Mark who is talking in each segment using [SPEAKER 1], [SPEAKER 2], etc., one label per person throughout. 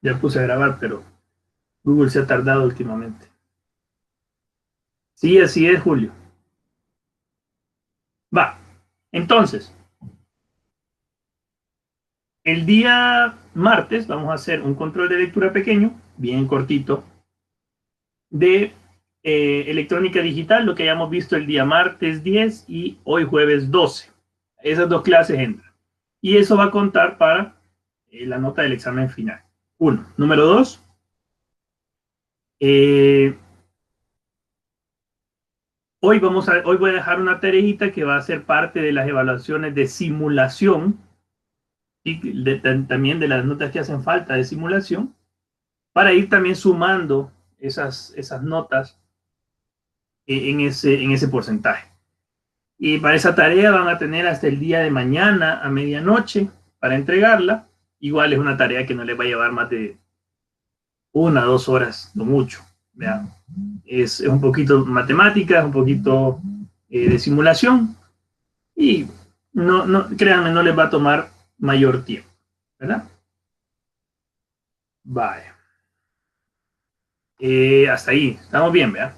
[SPEAKER 1] Ya puse a grabar, pero Google se ha tardado últimamente. Sí, así es, Julio. Va. Entonces, el día martes vamos a hacer un control de lectura pequeño, bien cortito, de electrónica digital, lo que hayamos visto el día martes 10 y hoy jueves 12. Esas dos clases entran. Y eso va a contar para la nota del examen final. Uno. Número dos, eh, hoy voy a dejar una tareita que va a ser parte de las evaluaciones de simulación y también de las notas que hacen falta de simulación, para ir también sumando esas notas en ese porcentaje. Y para esa tarea van a tener hasta el día de mañana a medianoche para entregarla. Igual es una tarea que no les va a llevar más de 1 o 2 horas, no mucho. ¿Vean? Es un poquito matemáticas, un poquito de simulación y créanme, no les va a tomar mayor tiempo, ¿verdad? Vale. Hasta ahí, estamos bien, ¿verdad?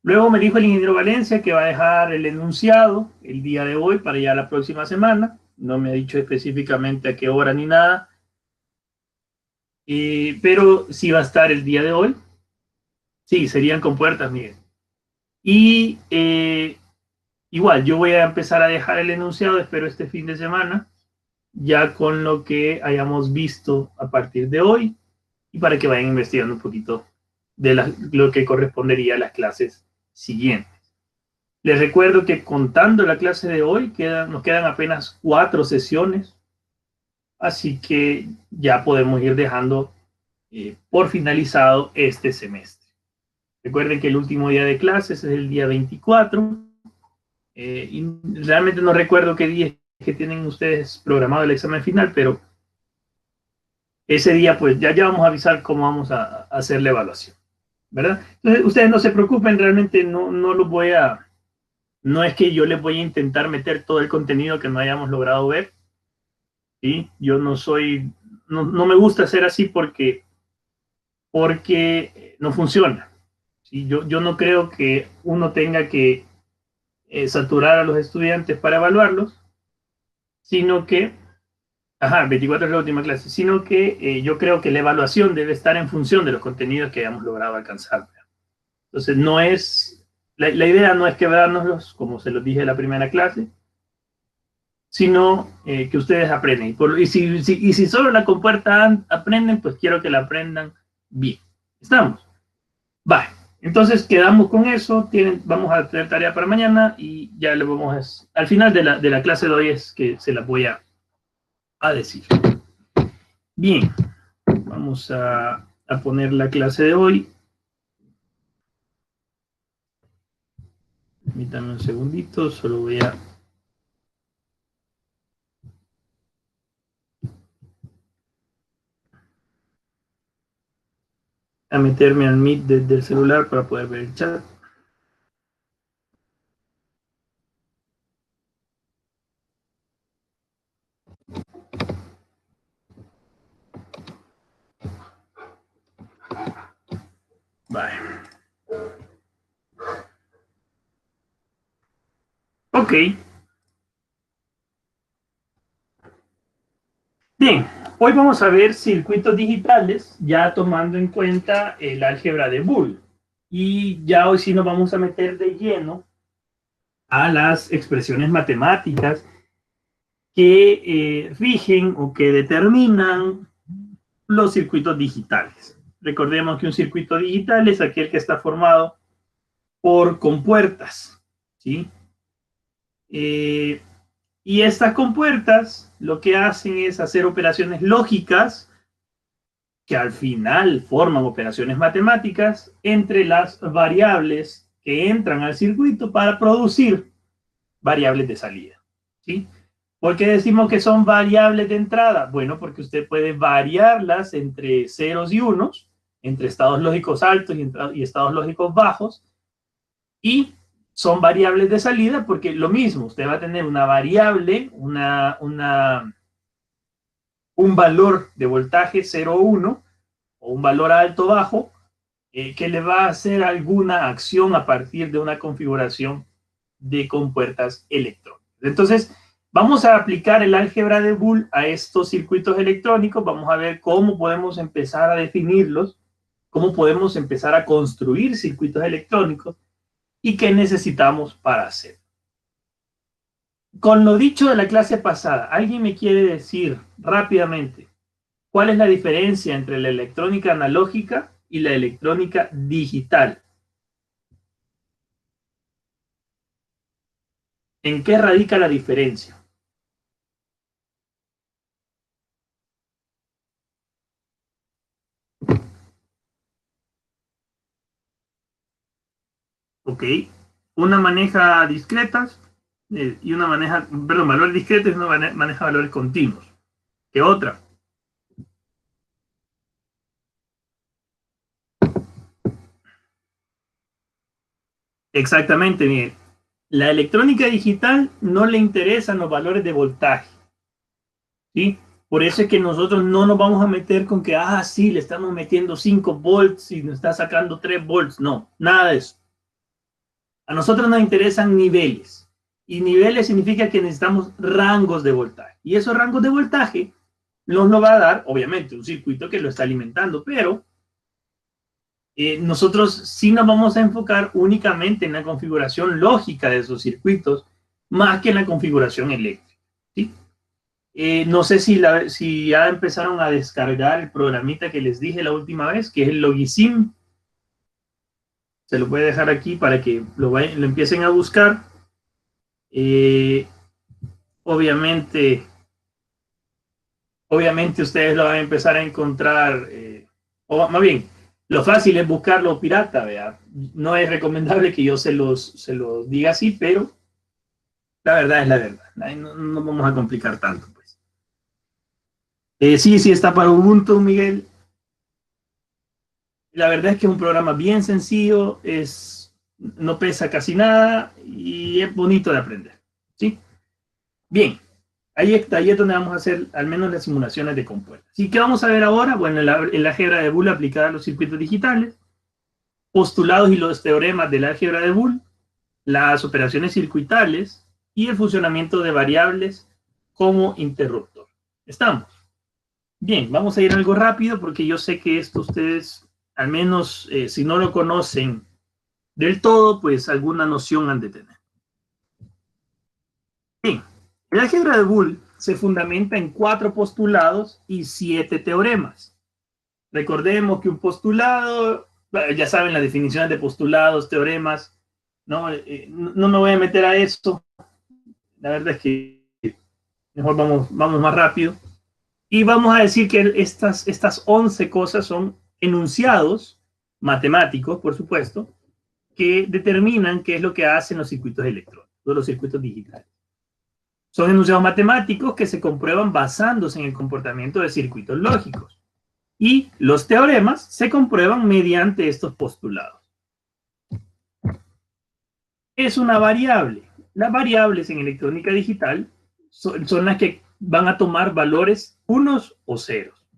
[SPEAKER 1] Luego me dijo el ingeniero Valencia que va a dejar el enunciado el día de hoy para ya la próxima semana. No me ha dicho específicamente a qué hora ni nada, pero sí va a estar el día de hoy. Sí, serían con puertas, Miguel. Y igual, yo voy a empezar a dejar el enunciado, espero este fin de semana, ya con lo que hayamos visto a partir de hoy y para que vayan investigando un poquito de lo que correspondería a las clases siguientes. Les recuerdo que contando la clase de hoy, nos quedan apenas 4 sesiones, así que ya podemos ir dejando por finalizado este semestre. Recuerden que el último día de clases es el día 24, y realmente no recuerdo qué día es que tienen ustedes programado el examen final, pero ese día pues ya vamos a avisar cómo vamos a hacer la evaluación, ¿verdad? Entonces, ustedes no se preocupen, realmente no los voy a... No es que yo les voy a intentar meter todo el contenido que no hayamos logrado ver, ¿sí? Yo no me gusta hacer así porque no funciona, ¿sí? Yo no creo que uno tenga que saturar a los estudiantes para evaluarlos, sino que, 24 es la última clase, sino que yo creo que la evaluación debe estar en función de los contenidos que hayamos logrado alcanzar. Entonces, la idea no es quebrárnoslos, como se los dije en la primera clase, sino que ustedes aprenden. Y si solo la compuerta aprenden, pues quiero que la aprendan bien. ¿Estamos? Vale. Entonces quedamos con eso. Vamos a tener tarea para mañana y ya le vamos al final de la clase de hoy es que se la voy a decir. Bien. Vamos a poner la clase de hoy. Permítanme un segundito. Solo voy a meterme al Meet desde el celular para poder ver el chat. Vale. Ok. Bien, hoy vamos a ver circuitos digitales, ya tomando en cuenta el álgebra de Boole. Y ya hoy sí nos vamos a meter de lleno a las expresiones matemáticas que rigen o que determinan los circuitos digitales. Recordemos que un circuito digital es aquel que está formado por compuertas, ¿sí? Y estas compuertas lo que hacen es hacer operaciones lógicas que al final forman operaciones matemáticas entre las variables que entran al circuito para producir variables de salida, ¿sí? ¿Por qué decimos que son variables de entrada? Bueno, porque usted puede variarlas entre ceros y unos, entre estados lógicos altos y estados lógicos bajos, y son variables de salida porque lo mismo, usted va a tener una variable, un valor de voltaje 0 o 1, o un valor alto o bajo, que le va a hacer alguna acción a partir de una configuración de compuertas electrónicas. Entonces, vamos a aplicar el álgebra de Boole a estos circuitos electrónicos. Vamos a ver cómo podemos empezar a definirlos, cómo podemos empezar a construir circuitos electrónicos y qué necesitamos para hacer. Con lo dicho de la clase pasada, ¿alguien me quiere decir rápidamente cuál es la diferencia entre la electrónica analógica y la electrónica digital? ¿En qué radica la diferencia? Ok, una maneja discretas y una maneja, perdón, valores discretos y una maneja valores continuos. ¿Qué otra? Exactamente, Miguel. La electrónica digital no le interesan los valores de voltaje, ¿sí? Por eso es que nosotros no nos vamos a meter con que, sí, le estamos metiendo 5 volts y nos está sacando 3 volts. No, nada de eso. A nosotros nos interesan niveles. Y niveles significa que necesitamos rangos de voltaje. Y esos rangos de voltaje nos va a dar, obviamente, un circuito que lo está alimentando, pero nosotros sí nos vamos a enfocar únicamente en la configuración lógica de esos circuitos, más que en la configuración eléctrica, ¿sí? No sé si ya empezaron a descargar el programita que les dije la última vez, que es el Logisim. Se lo voy a dejar aquí para que lo empiecen a buscar. Obviamente ustedes lo van a empezar a encontrar, o más bien, lo fácil es buscarlo pirata, ¿vea? No es recomendable que yo se los diga así, pero la verdad es la verdad. No vamos a complicar tanto, pues. Sí está para Ubuntu, Miguel. La verdad es que es un programa bien sencillo, no pesa casi nada y es bonito de aprender, ¿sí? Bien, ahí es donde vamos a hacer al menos las simulaciones de compuertas. ¿Y qué vamos a ver ahora? Bueno, el álgebra de Boole aplicada a los circuitos digitales, postulados y los teoremas del álgebra de Boole, las operaciones circuitales y el funcionamiento de variables como interruptor. ¿Estamos? Bien, vamos a ir algo rápido porque yo sé que esto ustedes, al menos si no lo conocen del todo, pues alguna noción han de tener. Bien, el álgebra de Boole se fundamenta en 4 postulados y 7 teoremas. Recordemos que un postulado, ya saben las definiciones de postulados, teoremas, no me voy a meter a esto. La verdad es que mejor vamos más rápido. Y vamos a decir que estas 11 cosas son enunciados matemáticos, por supuesto, que determinan qué es lo que hacen los circuitos electrónicos, los circuitos digitales. Son enunciados matemáticos que se comprueban basándose en el comportamiento de circuitos lógicos. Y los teoremas se comprueban mediante estos postulados. Es una variable. Las variables en electrónica digital son las que van a tomar valores unos o ceros.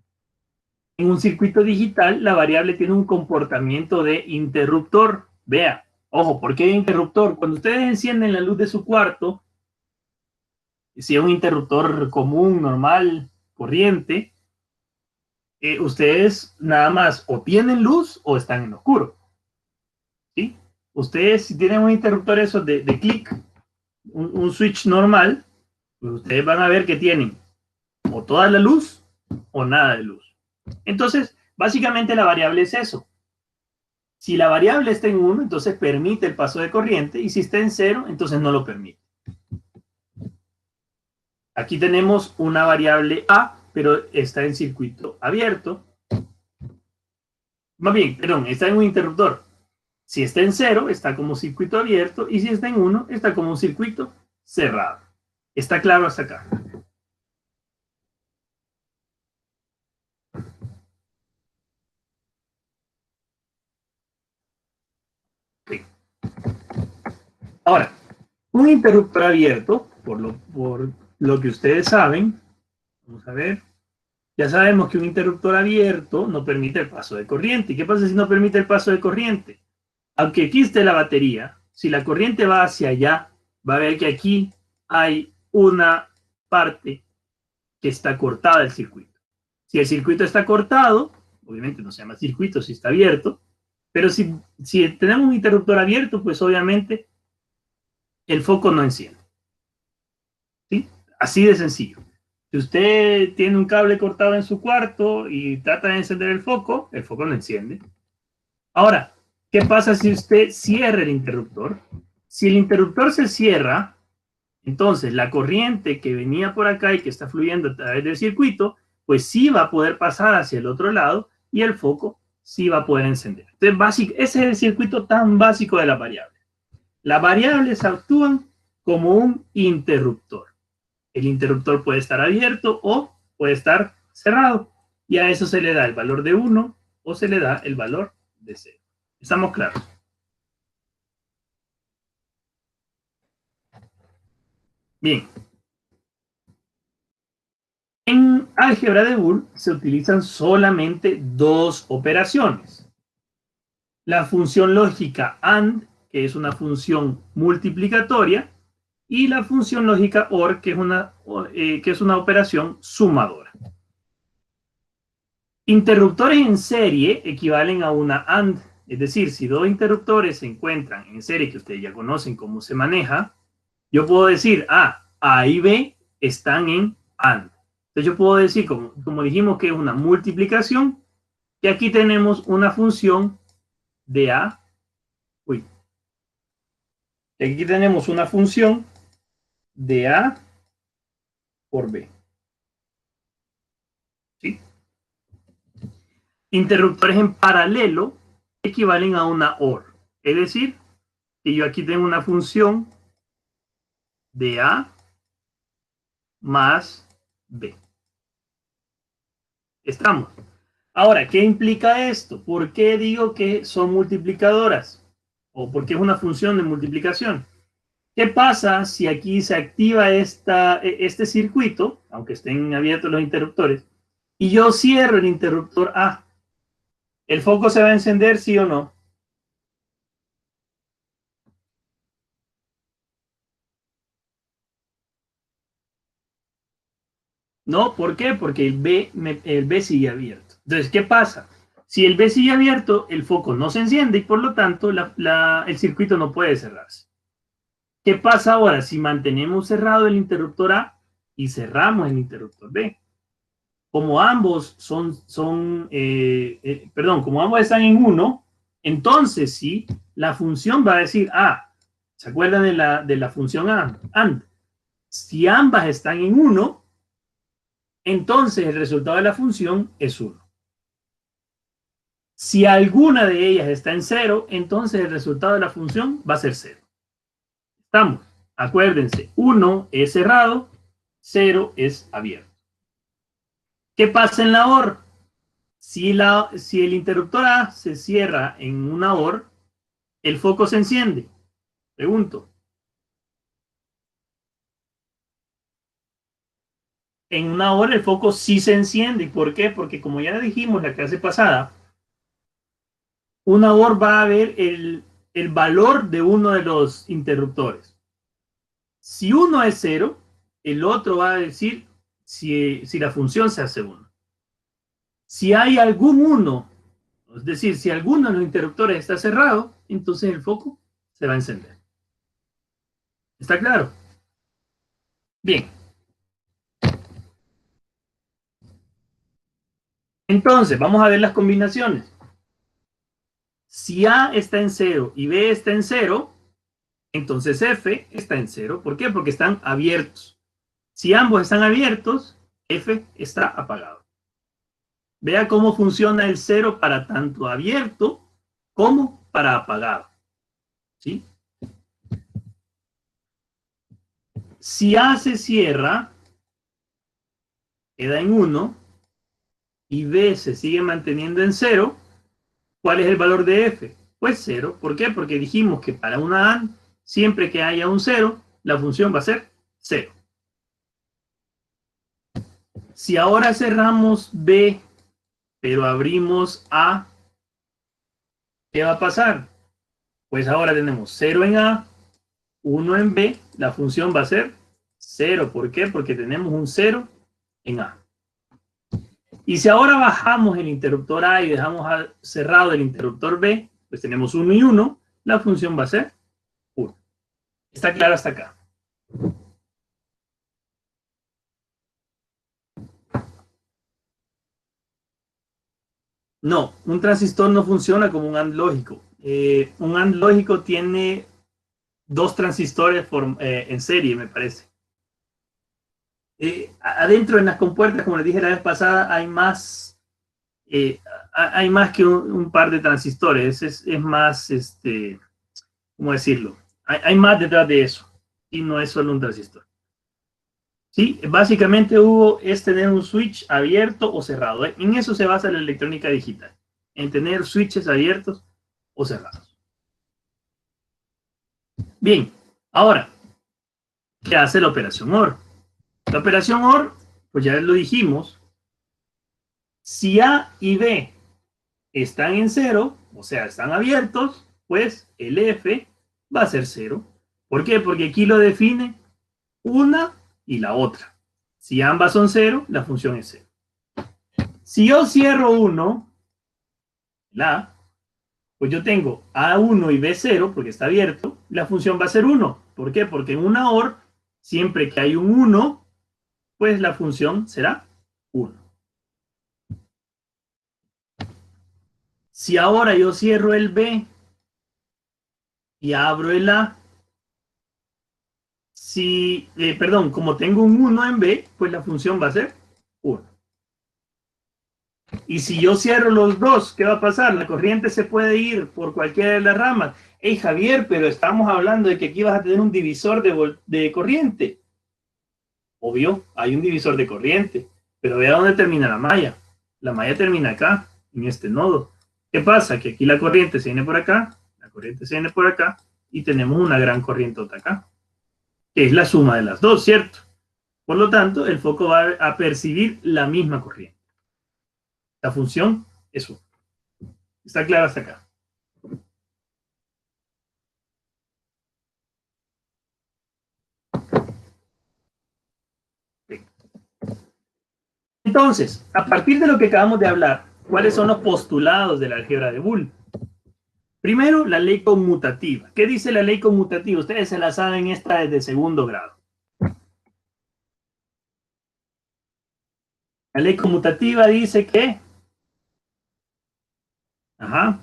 [SPEAKER 1] En un circuito digital, la variable tiene un comportamiento de interruptor. Vea, ojo, ¿por qué interruptor? Cuando ustedes encienden la luz de su cuarto, si es un interruptor común, normal, corriente, ustedes nada más o tienen luz o están en oscuro, ¿sí? Ustedes si tienen un interruptor eso de clic, un switch normal, pues ustedes van a ver que tienen o toda la luz o nada de luz. Entonces, básicamente la variable es eso. Si la variable está en 1, entonces permite el paso de corriente, y si está en 0, entonces no lo permite. Aquí tenemos una variable A, pero está en circuito abierto. Más bien, perdón, está en un interruptor. Si está en 0, está como circuito abierto, y si está en 1, está como un circuito cerrado. ¿Está claro hasta acá? Sí. Ahora, un interruptor abierto, por lo que ustedes saben, vamos a ver, Ya sabemos que un interruptor abierto no permite el paso de corriente. ¿Y qué pasa si no permite el paso de corriente? Aunque aquí esté la batería, si la corriente va hacia allá, va a ver que aquí hay una parte que está cortada del circuito. Si el circuito está cortado, obviamente no se llama circuito si está abierto, pero si tenemos un interruptor abierto, pues obviamente el foco no enciende. ¿Sí? Así de sencillo. Si usted tiene un cable cortado en su cuarto y trata de encender el foco no enciende. Ahora, ¿qué pasa si usted cierra el interruptor? Si el interruptor se cierra, entonces la corriente que venía por acá y que está fluyendo a través del circuito, pues sí va a poder pasar hacia el otro lado y el foco sí va a poder encender. Entonces, ese es el circuito tan básico de las variables. Las variables actúan como un interruptor. El interruptor puede estar abierto o puede estar cerrado. Y a eso se le da el valor de 1 o se le da el valor de 0. ¿Estamos claros? Bien. En álgebra de Boole se utilizan solamente dos operaciones. La función lógica AND, que es una función multiplicatoria, y la función lógica OR, que es una operación sumadora. Interruptores en serie equivalen a una AND, es decir, si dos interruptores se encuentran en serie, que ustedes ya conocen cómo se maneja, yo puedo decir, A y B están en AND. Entonces yo puedo decir, como dijimos que es una multiplicación, que aquí tenemos una función de A, aquí tenemos una función de A por B. ¿Sí? Interruptores en paralelo equivalen a una OR. Es decir, que yo aquí tengo una función de A más B. Estamos. Ahora, ¿qué implica esto? ¿Por qué digo que son multiplicadoras? ¿O por qué es una función de multiplicación? ¿Qué pasa si aquí se activa este circuito, aunque estén abiertos los interruptores, y yo cierro el interruptor A? ¿El foco se va a encender, sí o no? No, ¿por qué? Porque el B sigue abierto. Entonces, ¿qué pasa? Si el B sigue abierto, el foco no se enciende y por lo tanto el circuito no puede cerrarse. ¿Qué pasa ahora si mantenemos cerrado el interruptor A y cerramos el interruptor B? Como ambos como ambos están en 1, entonces sí, la función va a decir, ¿se acuerdan de la función AND? Si ambas están en 1, entonces el resultado de la función es 1. Si alguna de ellas está en 0, entonces el resultado de la función va a ser 0. Estamos. Acuérdense, 1 es cerrado, 0 es abierto. ¿Qué pasa en la OR? Si el interruptor A se cierra en una OR, el foco se enciende. Pregunto. En una OR el foco sí se enciende. ¿Por qué? Porque como ya dijimos la clase pasada, una OR va a ver el valor de uno de los interruptores. Si uno es 0, el otro va a decir si la función se hace 1. Si hay algún 1, es decir, si alguno de los interruptores está cerrado, entonces el foco se va a encender. ¿Está claro? Bien. Entonces, vamos a ver las combinaciones. Si A está en 0 y B está en 0, entonces F está en 0. ¿Por qué? Porque están abiertos. Si ambos están abiertos, F está apagado. Vea cómo funciona el 0 para tanto abierto como para apagado. ¿Sí? Si A se cierra, queda en 1 y B se sigue manteniendo en 0, ¿cuál es el valor de F? Pues 0. ¿Por qué? Porque dijimos que para una AND, siempre que haya un 0, la función va a ser 0. Si ahora cerramos B, pero abrimos A, ¿qué va a pasar? Pues ahora tenemos 0 en A, 1 en B, la función va a ser 0. ¿Por qué? Porque tenemos un 0 en A. Y si ahora bajamos el interruptor A y dejamos cerrado el interruptor B, pues tenemos 1 y 1, la función va a ser 1. ¿Está claro hasta acá? No, un transistor no funciona como un AND lógico. Un AND lógico tiene dos transistores en serie, me parece. Adentro en las compuertas, como les dije la vez pasada, hay más que un par de transistores. Es más, ¿cómo decirlo? Hay más detrás de eso. Y no es solo un transistor. Sí, básicamente, Hugo, es tener un switch abierto o cerrado. En eso se basa la electrónica digital, en tener switches abiertos o cerrados. Bien, ahora, ¿qué hace la operación OR? La operación OR, pues ya lo dijimos, si A y B están en 0, o sea, están abiertos, pues el F va a ser 0. ¿Por qué? Porque aquí lo define una y la otra. Si ambas son 0, la función es 0. Si yo cierro 1, la, pues yo tengo A1 y B0 porque está abierto, la función va a ser 1. ¿Por qué? Porque en una OR, siempre que hay un 1, pues la función será 1. Si ahora yo cierro el B y abro el A, perdón, como tengo un 1 en B, pues la función va a ser 1. Y si yo cierro los dos, ¿qué va a pasar? La corriente se puede ir por cualquiera de las ramas. Hey, Javier, pero estamos hablando de que aquí vas a tener un divisor de corriente. Obvio, hay un divisor de corriente, pero vea dónde termina la malla. La malla termina acá, en este nodo. ¿Qué pasa? Que aquí la corriente se viene por acá, la corriente se viene por acá, y tenemos una gran corriente acá, que es la suma de las dos, ¿cierto? Por lo tanto, el foco va a percibir la misma corriente. La función es 1. ¿Está claro hasta acá? Entonces, a partir de lo que acabamos de hablar, ¿cuáles son los postulados de la álgebra de Boole? Primero, la ley conmutativa. ¿Qué dice la ley conmutativa? Ustedes se la saben esta desde segundo grado. La ley conmutativa dice que... Ajá.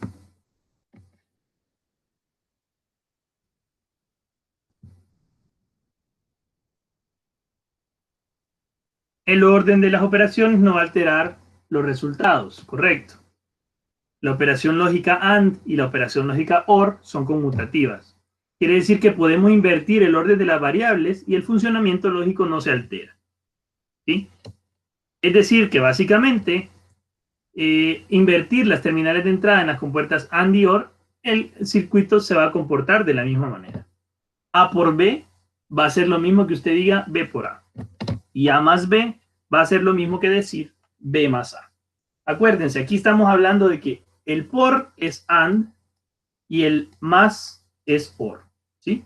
[SPEAKER 1] El orden de las operaciones no va a alterar los resultados, correcto. La operación lógica AND y la operación lógica OR son conmutativas. Quiere decir que podemos invertir el orden de las variables y el funcionamiento lógico no se altera. ¿Sí? Es decir, que básicamente invertir las terminales de entrada en las compuertas AND y OR, el circuito se va a comportar de la misma manera. A por B va a ser lo mismo que usted diga B por A. Y A más B va a ser lo mismo que decir B más A. Acuérdense, aquí estamos hablando de que el por es AND y el más es OR. ¿Sí?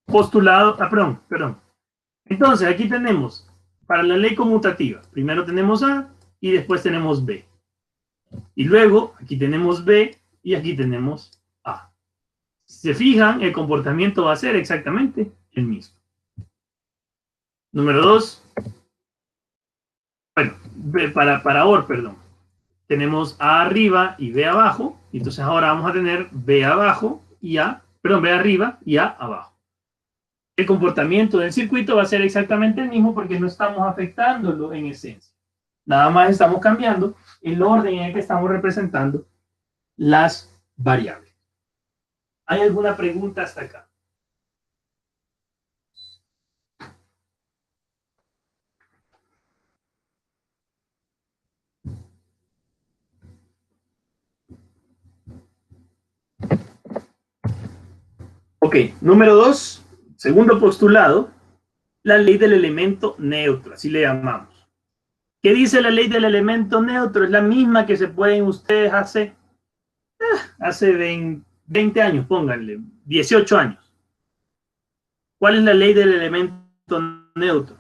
[SPEAKER 1] Postulado, perdón. Entonces, aquí tenemos, para la ley conmutativa, primero tenemos A y después tenemos B. Y luego, aquí tenemos B y aquí tenemos A. Si se fijan, el comportamiento va a ser exactamente el mismo. Número 2. Bueno, para OR, perdón. Tenemos A arriba y B abajo. Entonces ahora vamos a tener B abajo y B arriba y A abajo. El comportamiento del circuito va a ser exactamente el mismo porque no estamos afectándolo en esencia. Nada más estamos cambiando el orden en el que estamos representando las variables. ¿Hay alguna pregunta hasta acá? Ok, número 2, segundo postulado, La ley del elemento neutro, así le llamamos. ¿Qué dice la ley del elemento neutro? Es la misma que se pueden ustedes hace 20 años, pónganle, 18 años. ¿Cuál es la ley del elemento neutro?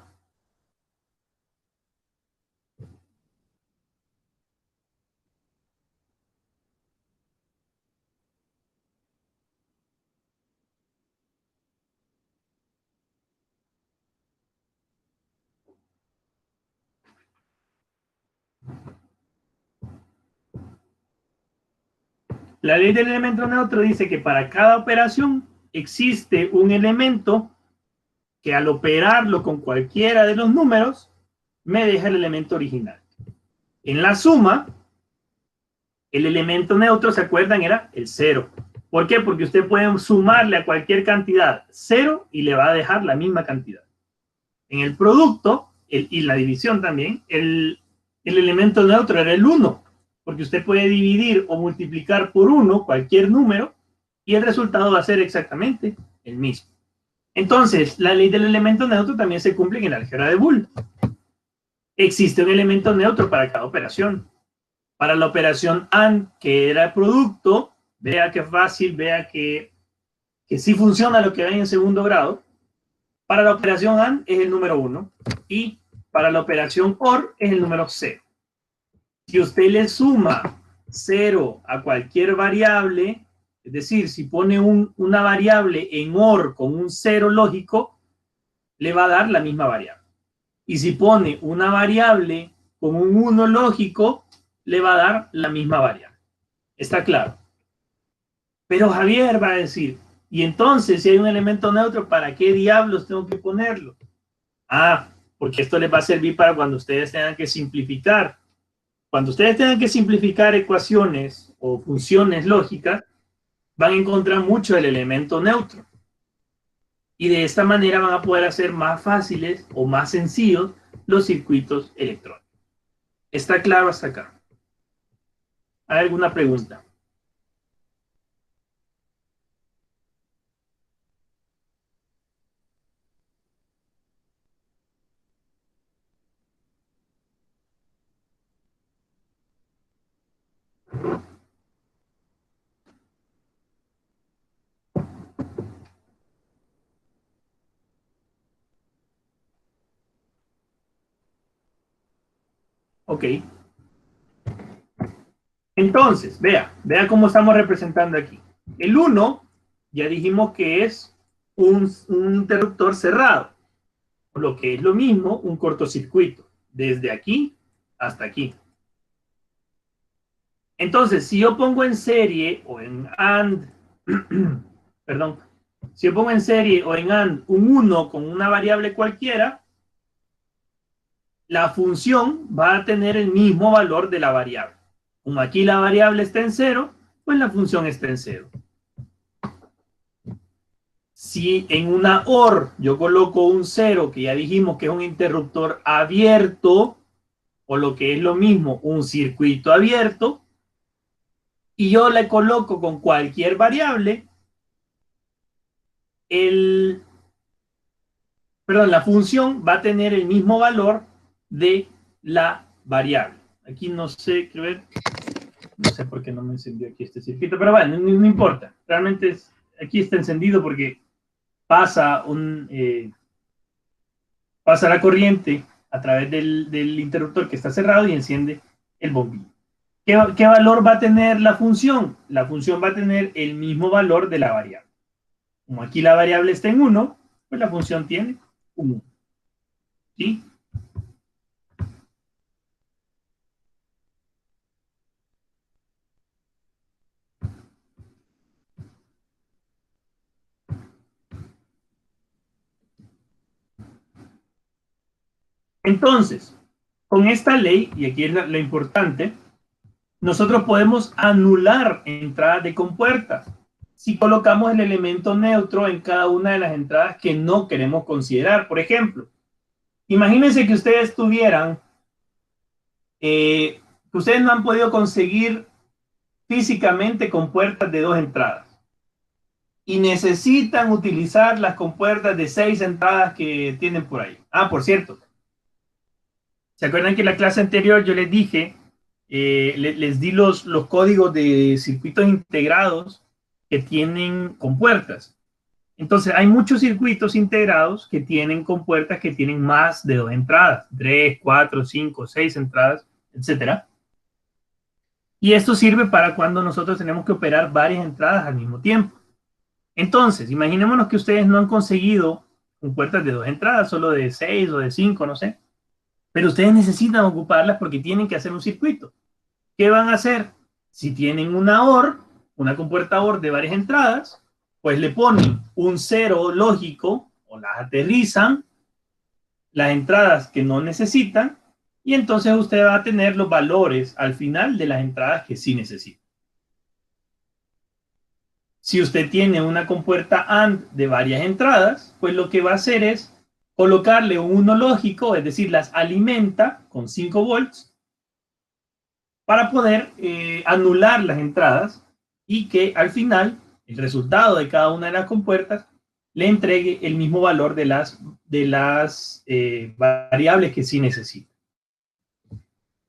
[SPEAKER 1] La ley del elemento neutro dice que para cada operación existe un elemento que al operarlo con cualquiera de los números me deja el elemento original. En la suma, el elemento neutro, ¿se acuerdan? Era el cero. ¿Por qué? Porque usted puede sumarle a cualquier cantidad cero y le va a dejar la misma cantidad. En el producto y la división también, el elemento neutro era el 1, porque usted puede dividir o multiplicar por 1 cualquier número y el resultado va a ser exactamente el mismo. Entonces, la ley del elemento neutro también se cumple en el álgebra de Boole. Existe un elemento neutro para cada operación. Para la operación AND, que era producto, vea que fácil, vea que sí funciona lo que ven en segundo grado. Para la operación AND es el número 1 y para la operación OR es el número 0. Si usted le suma 0 a cualquier variable, es decir, si pone una variable en OR con un 0 lógico, le va a dar la misma variable. Y si pone una variable con un 1 lógico, le va a dar la misma variable. ¿Está claro? Pero Javier va a decir, y entonces si hay un elemento neutro, ¿para qué diablos tengo que ponerlo? Ah, porque esto les va a servir para cuando ustedes tengan que simplificar. Cuando ustedes tengan que simplificar ecuaciones o funciones lógicas, van a encontrar mucho el elemento neutro. Y de esta manera van a poder hacer más fáciles o más sencillos los circuitos electrónicos. ¿Está claro hasta acá? ¿Hay alguna pregunta? Ok. Entonces, vea cómo estamos representando aquí. El 1, ya dijimos que es un interruptor cerrado, lo que es lo mismo un cortocircuito, desde aquí hasta aquí. Entonces, si yo pongo en serie o en AND, perdón, si yo pongo en serie o en AND un 1 con una variable cualquiera, la función va a tener el mismo valor de la variable. Como aquí la variable está en 0, pues la función está en 0. Si en una OR yo coloco un 0, que ya dijimos que es un interruptor abierto, o lo que es lo mismo, un circuito abierto, y yo le coloco con cualquier variable, la función va a tener el mismo valor de la variable. Aquí no sé, quiero ver, no sé por qué no me encendió aquí este circuito, pero bueno, no importa. Realmente aquí está encendido porque pasa pasa la corriente a través del interruptor que está cerrado y enciende el bombillo. ¿Qué valor va a tener la función? La función va a tener el mismo valor de la variable. Como aquí la variable está en 1, pues la función tiene un 1. ¿Sí? Entonces, con esta ley, y aquí es lo importante, nosotros podemos anular entradas de compuertas si colocamos el elemento neutro en cada una de las entradas que no queremos considerar. Por ejemplo, imagínense que ustedes tuvieran, que ustedes no han podido conseguir físicamente compuertas de 2 entradas y necesitan utilizar las compuertas de 6 entradas que tienen por ahí. Ah, por cierto, ¿se acuerdan que en la clase anterior yo les dije, les di los códigos de circuitos integrados que tienen compuertas? Entonces, hay muchos circuitos integrados que tienen compuertas que tienen más de 2 entradas, 3, 4, 5, 6 entradas, etcétera. Y esto sirve para cuando nosotros tenemos que operar varias entradas al mismo tiempo. Entonces, imaginémonos que ustedes no han conseguido compuertas de 2 entradas, solo de 6 o de 5, no sé. Pero ustedes necesitan ocuparlas porque tienen que hacer un circuito. ¿Qué van a hacer? Si tienen una OR, una compuerta OR de varias entradas, pues le ponen un cero lógico o las aterrizan, las entradas que no necesitan, y entonces usted va a tener los valores al final de las entradas que sí necesita. Si usted tiene una compuerta AND de varias entradas, pues lo que va a hacer es colocarle un 1 lógico, es decir, las alimenta con 5 volts para poder anular las entradas y que al final el resultado de cada una de las compuertas le entregue el mismo valor de las variables que sí necesita.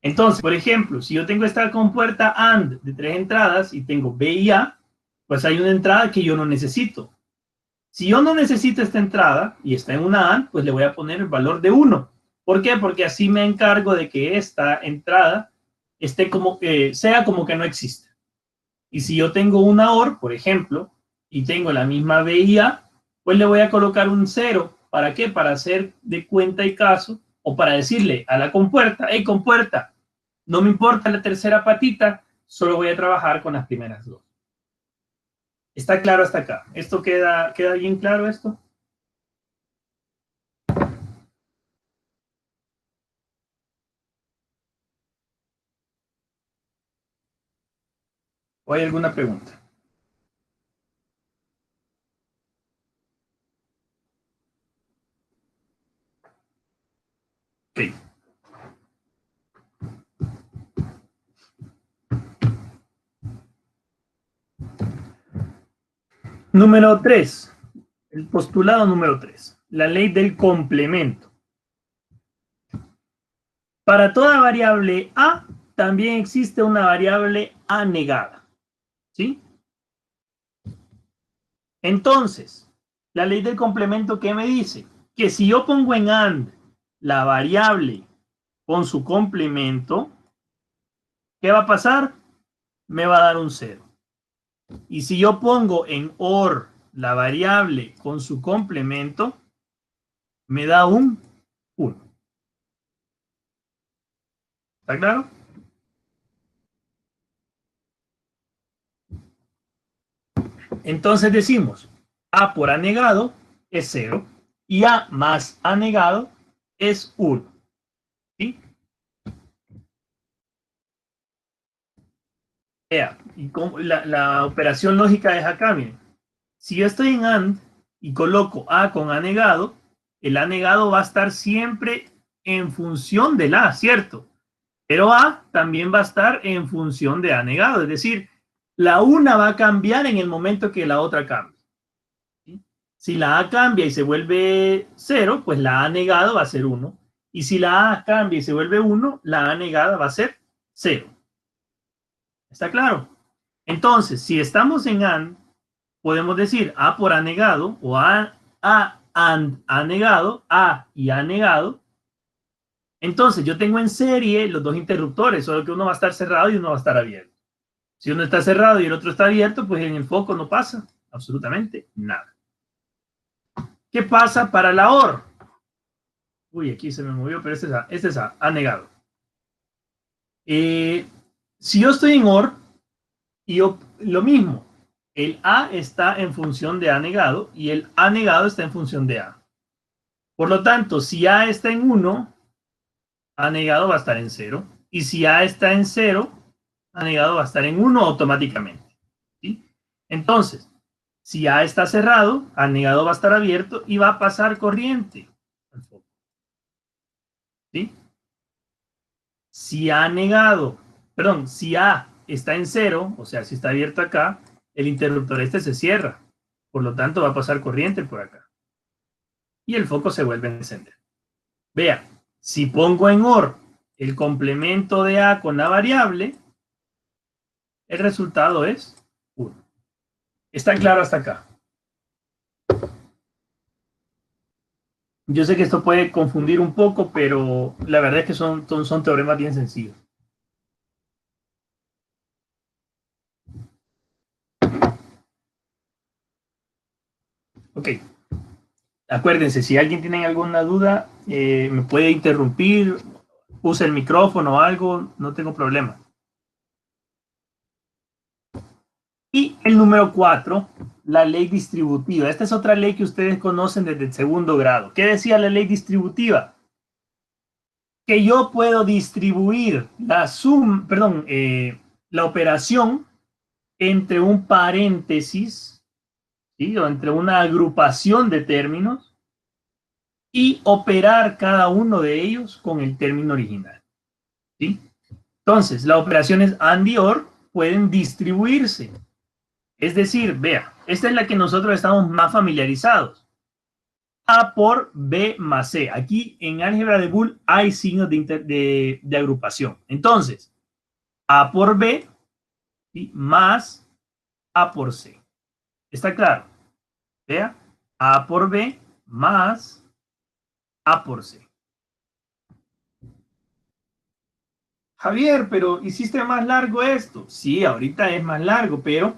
[SPEAKER 1] Entonces, por ejemplo, si yo tengo esta compuerta AND de 3 entradas y tengo B y A, pues hay una entrada que yo no necesito. Si yo no necesito esta entrada y está en una AND, pues le voy a poner el valor de 1. ¿Por qué? Porque así me encargo de que esta entrada esté sea como que no existe. Y si yo tengo una OR, por ejemplo, y tengo la misma B y A, pues le voy a colocar un 0. ¿Para qué? Para hacer de cuenta y caso, o para decirle a la compuerta, hey, compuerta, no me importa la tercera patita, solo voy a trabajar con las primeras dos. ¿Está claro hasta acá? ¿Esto queda bien claro esto? ¿O hay alguna pregunta? Ok. Número 3. El postulado número 3. La ley del complemento. Para toda variable A, también existe una variable A negada. ¿Sí? Entonces, la ley del complemento, ¿qué me dice? Que si yo pongo en AND la variable con su complemento, ¿qué va a pasar? Me va a dar un 0. Y si yo pongo en OR la variable con su complemento, me da un 1. ¿Está claro? Entonces decimos, A por A negado es 0 y A más A negado es 1. ¿Sí? Vea, y la operación lógica es acá, miren. Si yo estoy en AND y coloco A con A negado, el A negado va a estar siempre en función del A, ¿cierto? Pero A también va a estar en función de A negado, es decir, la una va a cambiar en el momento que la otra cambie. ¿Sí? Si la A cambia y se vuelve 0, pues la A negado va a ser 1. Y si la A cambia y se vuelve 1, la A negada va a ser 0. ¿Está claro? Entonces, si estamos en AND, podemos decir A por A negado o AND A negado, A y A negado. Entonces, yo tengo en serie los dos interruptores, solo que uno va a estar cerrado y uno va a estar abierto. Si uno está cerrado y el otro está abierto, pues en el foco no pasa absolutamente nada. ¿Qué pasa para la OR? Uy, aquí se me movió, pero este es A negado. Si yo estoy en OR, y lo mismo, el A está en función de A negado y el A negado está en función de A. Por lo tanto, si A está en 1, A negado va a estar en 0. Y si A está en 0, A negado va a estar en 1 automáticamente. ¿Sí? Entonces, si A está cerrado, A negado va a estar abierto y va a pasar corriente al foco. ¿Sí? Si A negado, perdón, si A está en 0, o sea, si está abierto acá, el interruptor este se cierra. Por lo tanto, va a pasar corriente por acá. Y el foco se vuelve a encender. Vea, si pongo en OR el complemento de A con la variable, el resultado es 1. ¿Está claro hasta acá? Yo sé que esto puede confundir un poco, pero la verdad es que son teoremas bien sencillos. Ok. Acuérdense, si alguien tiene alguna duda, me puede interrumpir, use el micrófono o algo, no tengo problema. Y el número 4, la ley distributiva. Esta es otra ley que ustedes conocen desde el segundo grado. ¿Qué decía la ley distributiva? Que yo puedo distribuir la operación entre un paréntesis, ¿sí? O entre una agrupación de términos y operar cada uno de ellos con el término original, ¿sí? Entonces, las operaciones AND y OR pueden distribuirse. Es decir, vea, esta es la que nosotros estamos más familiarizados. A por B más C. Aquí en álgebra de Boole hay signos de agrupación. Entonces, A por B, ¿sí? Más A por C. ¿Está claro? Vea, A por B más A por C. Javier, pero ¿hiciste más largo esto? Sí, ahorita es más largo, pero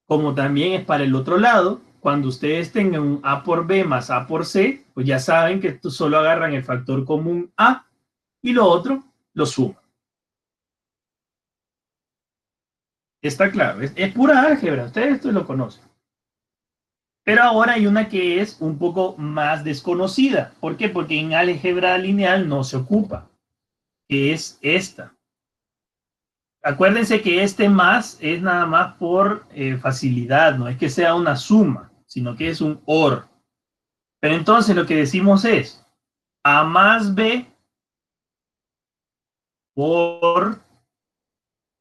[SPEAKER 1] como también es para el otro lado, cuando ustedes tengan un A por B más A por C, pues ya saben que esto solo agarran el factor común A y lo otro lo suman. Está claro, es pura álgebra, ustedes esto lo conocen. Pero ahora hay una que es un poco más desconocida. ¿Por qué? Porque en álgebra lineal no se ocupa, que es esta. Acuérdense que este más es nada más por facilidad, no es que sea una suma, sino que es un OR. Pero entonces lo que decimos es A más B por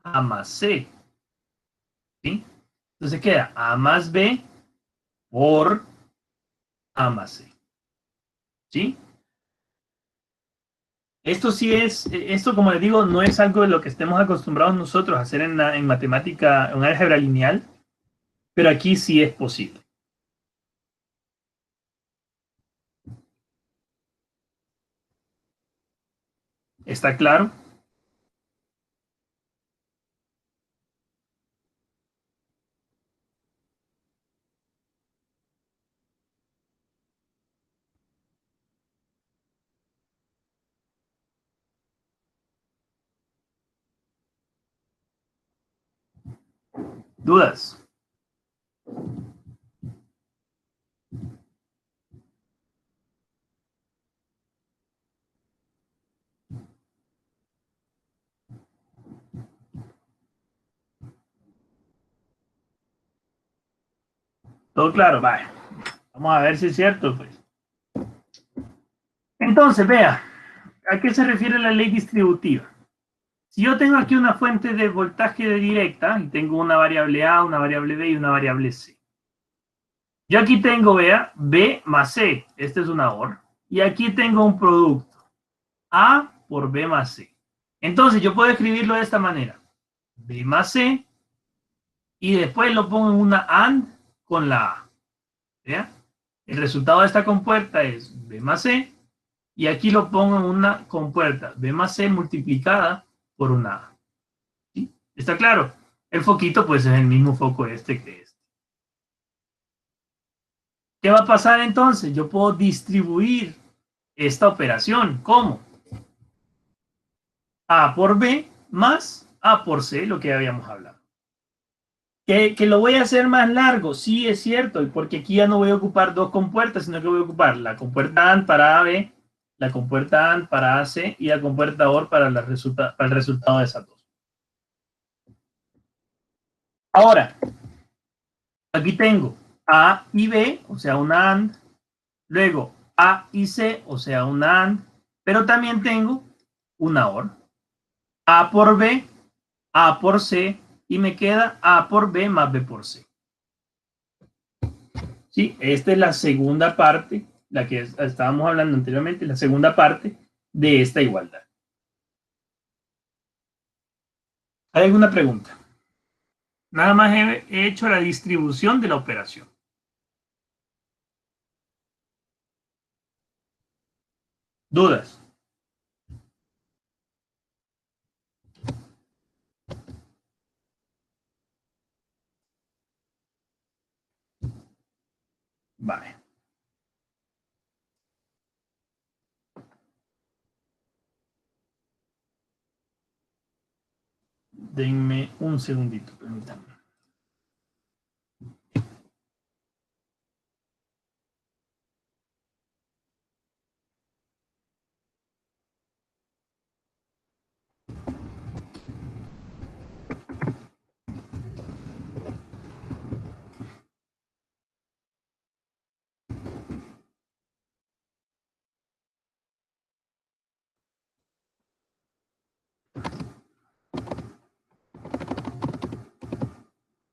[SPEAKER 1] A más C. ¿Sí? Entonces queda A más B por A más C. ¿Sí? Esto sí es, esto como les digo, no es algo de lo que estemos acostumbrados nosotros a hacer en matemática, en álgebra lineal, pero aquí sí es posible. ¿Está claro? ¿Dudas? ¿Todo claro? Vale. Vamos a ver si es cierto, pues. Entonces, vea, ¿a qué se refiere la ley distributiva? Si yo tengo aquí una fuente de voltaje de directa y tengo una variable A, una variable B y una variable C. Yo aquí tengo, vea, B más C. Esta es una OR. Y aquí tengo un producto. A por B más C. Entonces yo puedo escribirlo de esta manera. B más C y después lo pongo en una AND con la A. ¿Ya? El resultado de esta compuerta es B más C y aquí lo pongo en una compuerta B más C multiplicada por una A. ¿Sí? ¿Está claro? El foquito pues es el mismo foco este que este. ¿Qué va a pasar entonces? Yo puedo distribuir esta operación. ¿Cómo? A por B más A por C, lo que habíamos hablado. Que lo voy a hacer más largo, sí es cierto, porque aquí ya no voy a ocupar dos compuertas, sino que voy a ocupar la compuerta AND para AB, la compuerta AND para AC y la compuerta OR para el resultado de esas dos. Ahora, aquí tengo A y B, o sea, una AND, luego A y C, o sea, una AND, pero también tengo una OR. A por B, A por C, y me queda A por B más B por C. ¿Sí? Esta es la segunda parte, la que estábamos hablando anteriormente, la segunda parte de esta igualdad. ¿Hay alguna pregunta? Nada más he hecho la distribución de la operación. ¿Dudas? Vale. Denme un segundito, permítanme.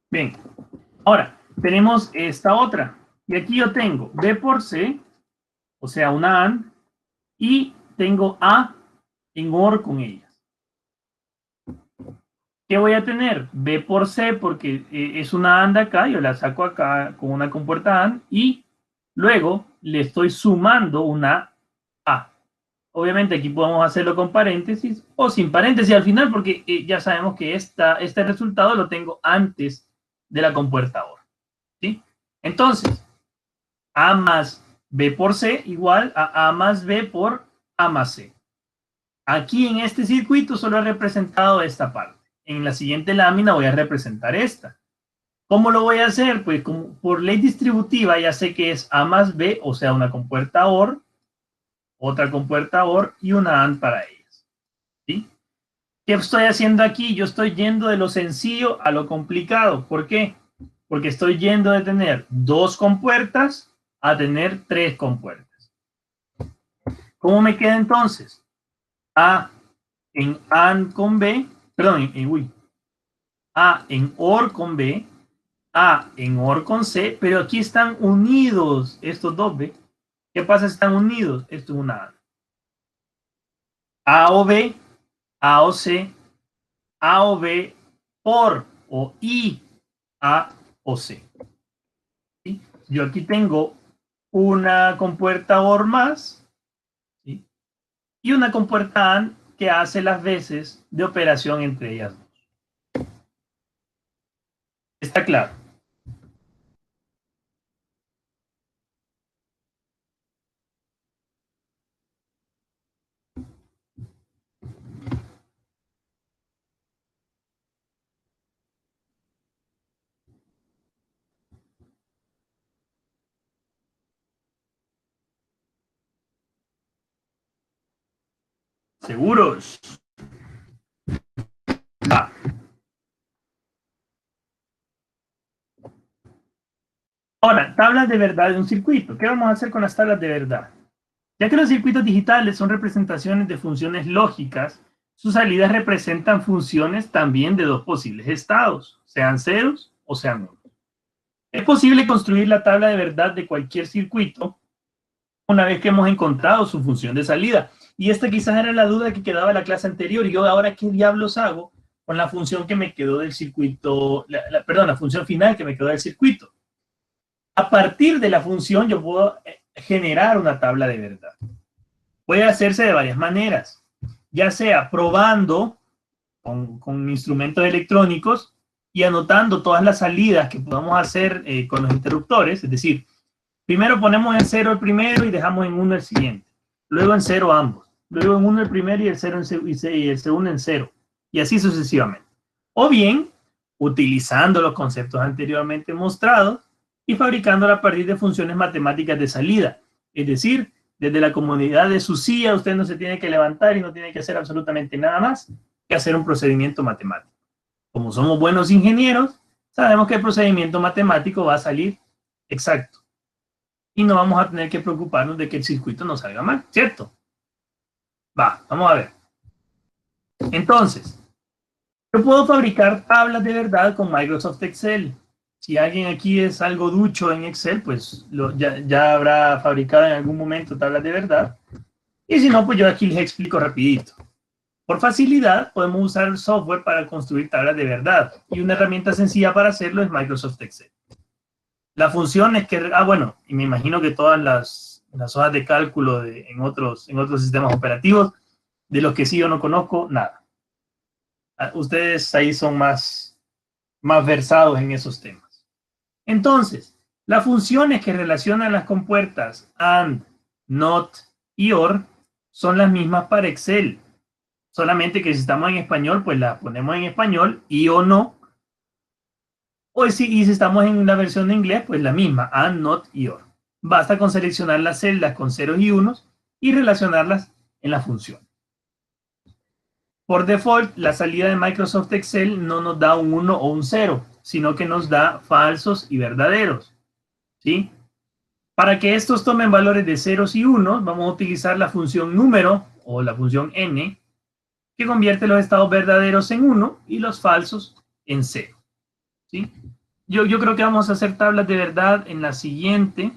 [SPEAKER 1] Bien, ahora tenemos esta otra. Y aquí yo tengo B por C, o sea, una AND, y tengo A en OR con ellas. ¿Qué voy a tener? B por C, porque es una AND acá, yo la saco acá con una compuerta AND, y luego le estoy sumando una A. Obviamente aquí podemos hacerlo con paréntesis o sin paréntesis al final, porque ya sabemos que este resultado lo tengo antes de la compuerta OR. ¿Sí? Entonces, A más B por C igual a A más B por A más C. Aquí en este circuito solo he representado esta parte. En la siguiente lámina voy a representar esta. ¿Cómo lo voy a hacer? Pues como por ley distributiva ya sé que es A más B, o sea, una compuerta OR, otra compuerta OR y una AND para ellas. ¿Sí? ¿Qué estoy haciendo aquí? Yo estoy yendo de lo sencillo a lo complicado. ¿Por qué? Porque estoy yendo de tener dos compuertas a tener tres compuertas. ¿Cómo me queda entonces? A en AND con B, perdón, A en OR con B, A en OR con C, pero aquí están unidos estos dos, ¿ve? ¿Qué pasa si están unidos? Esto es una AND. A o B, A o C, A o B, OR o I, A o C. ¿Sí? Yo aquí tengo una compuerta OR más, ¿sí? Y una compuerta AND que hace las veces de operación entre ellas dos. ¿Está claro? ¿Seguros? Va. Ahora, tablas de verdad de un circuito. ¿Qué vamos a hacer con las tablas de verdad? Ya que los circuitos digitales son representaciones de funciones lógicas, sus salidas representan funciones también de dos posibles estados, sean ceros o sean unos. Es posible construir la tabla de verdad de cualquier circuito una vez que hemos encontrado su función de salida. Y esta quizás era la duda que quedaba en la clase anterior. Y yo ahora, ¿qué diablos hago con la función que me quedó del circuito? Perdón, la función final que me quedó del circuito. A partir de la función yo puedo generar una tabla de verdad. Puede hacerse de varias maneras, ya sea probando con instrumentos electrónicos y anotando todas las salidas que podamos hacer con los interruptores, es decir, primero ponemos en 0 el primero y dejamos en 1 el siguiente, luego en 0 ambos, luego en 1 el primero y el, 0 y el segundo en 0, y así sucesivamente. O bien, utilizando los conceptos anteriormente mostrados y fabricándola a partir de funciones matemáticas de salida, es decir, desde la comodidad de su silla usted no se tiene que levantar y no tiene que hacer absolutamente nada más que hacer un procedimiento matemático. Como somos buenos ingenieros, sabemos que el procedimiento matemático va a salir exacto y no vamos a tener que preocuparnos de que el circuito no salga mal, ¿cierto? Va, vamos a ver. Entonces, yo puedo fabricar tablas de verdad con Microsoft Excel. Si alguien aquí es algo ducho en Excel, pues ya habrá fabricado en algún momento tablas de verdad. Y si no, pues yo aquí les explico rapidito. Por facilidad, podemos usar software para construir tablas de verdad. Y una herramienta sencilla para hacerlo es Microsoft Excel. La función es que, bueno, y me imagino que todas las hojas de cálculo en otros sistemas operativos, de los que sí yo no conozco, nada. Ustedes ahí son más versados en esos temas. Entonces, las funciones que relacionan las compuertas AND, NOT y OR son las mismas para Excel. Solamente que si estamos en español, pues las ponemos en español y o no. Y si estamos en una versión de inglés, pues la misma, AND, NOT y OR. Basta con seleccionar las celdas con ceros y unos y relacionarlas en la función. Por default, la salida de Microsoft Excel no nos da un 1 o un 0, sino que nos da falsos y verdaderos. ¿Sí? Para que estos tomen valores de ceros y unos, vamos a utilizar la función número o la función n, que convierte los estados verdaderos en 1 y los falsos en 0. ¿Sí? Yo creo que vamos a hacer tablas de verdad en la siguiente.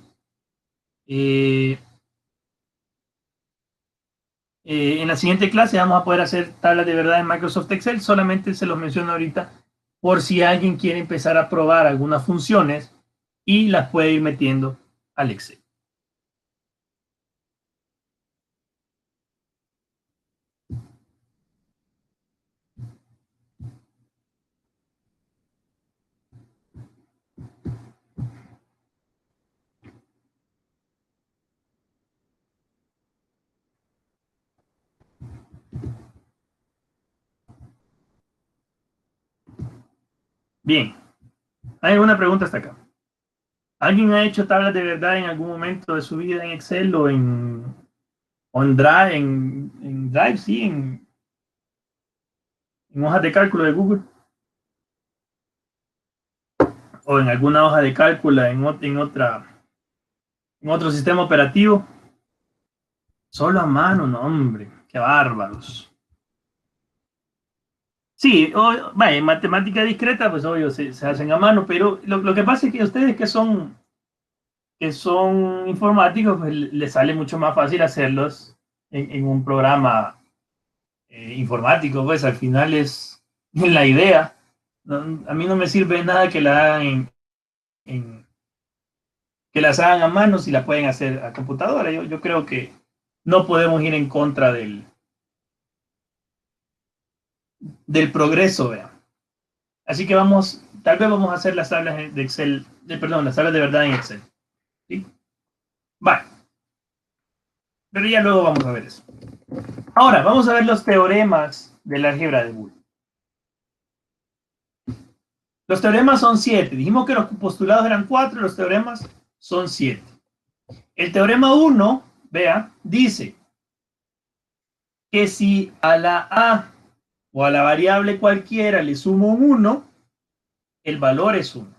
[SPEAKER 1] En la siguiente clase vamos a poder hacer tablas de verdad en Microsoft Excel. Solamente se los menciono ahorita por si alguien quiere empezar a probar algunas funciones y las puede ir metiendo al Excel. Bien, ¿hay alguna pregunta hasta acá? ¿Alguien ha hecho tablas de verdad en algún momento de su vida en Excel o en Drive, en Drive, sí, en hojas de cálculo de Google? ¿O en alguna hoja de cálculo en otro sistema operativo? Solo a mano, no, hombre, qué bárbaros. Sí, vaya, en matemática discreta, pues obvio, se hacen a mano, pero lo que pasa es que ustedes que son informáticos, pues les sale mucho más fácil hacerlos en un programa informático, pues al final es la idea. A mí no me sirve nada que la hagan que las hagan a mano si la pueden hacer a computadora. Yo creo que no podemos ir en contra del progreso, vean. Así que tal vez vamos a hacer las tablas de Excel, perdón, las tablas de verdad en Excel. ¿Sí? Vale. Pero ya luego vamos a ver eso. Ahora, vamos a ver los teoremas del álgebra de Boole. Los teoremas son 7. Dijimos que los postulados eran 4, los teoremas son 7. El teorema 1, vea, dice que si a la A o a la variable cualquiera le sumo un 1, el valor es 1.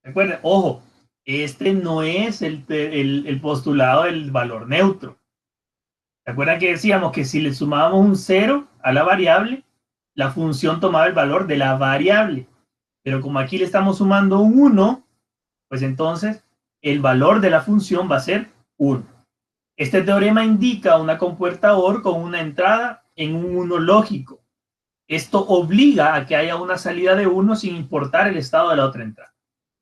[SPEAKER 1] Recuerden, ojo, este no es el postulado del valor neutro. ¿Se acuerdan que decíamos que si le sumábamos un 0 a la variable, la función tomaba el valor de la variable? Pero como aquí le estamos sumando un 1, pues entonces el valor de la función va a ser 1. Este teorema indica una compuerta OR con una entrada en un 1 lógico. Esto obliga a que haya una salida de 1 sin importar el estado de la otra entrada.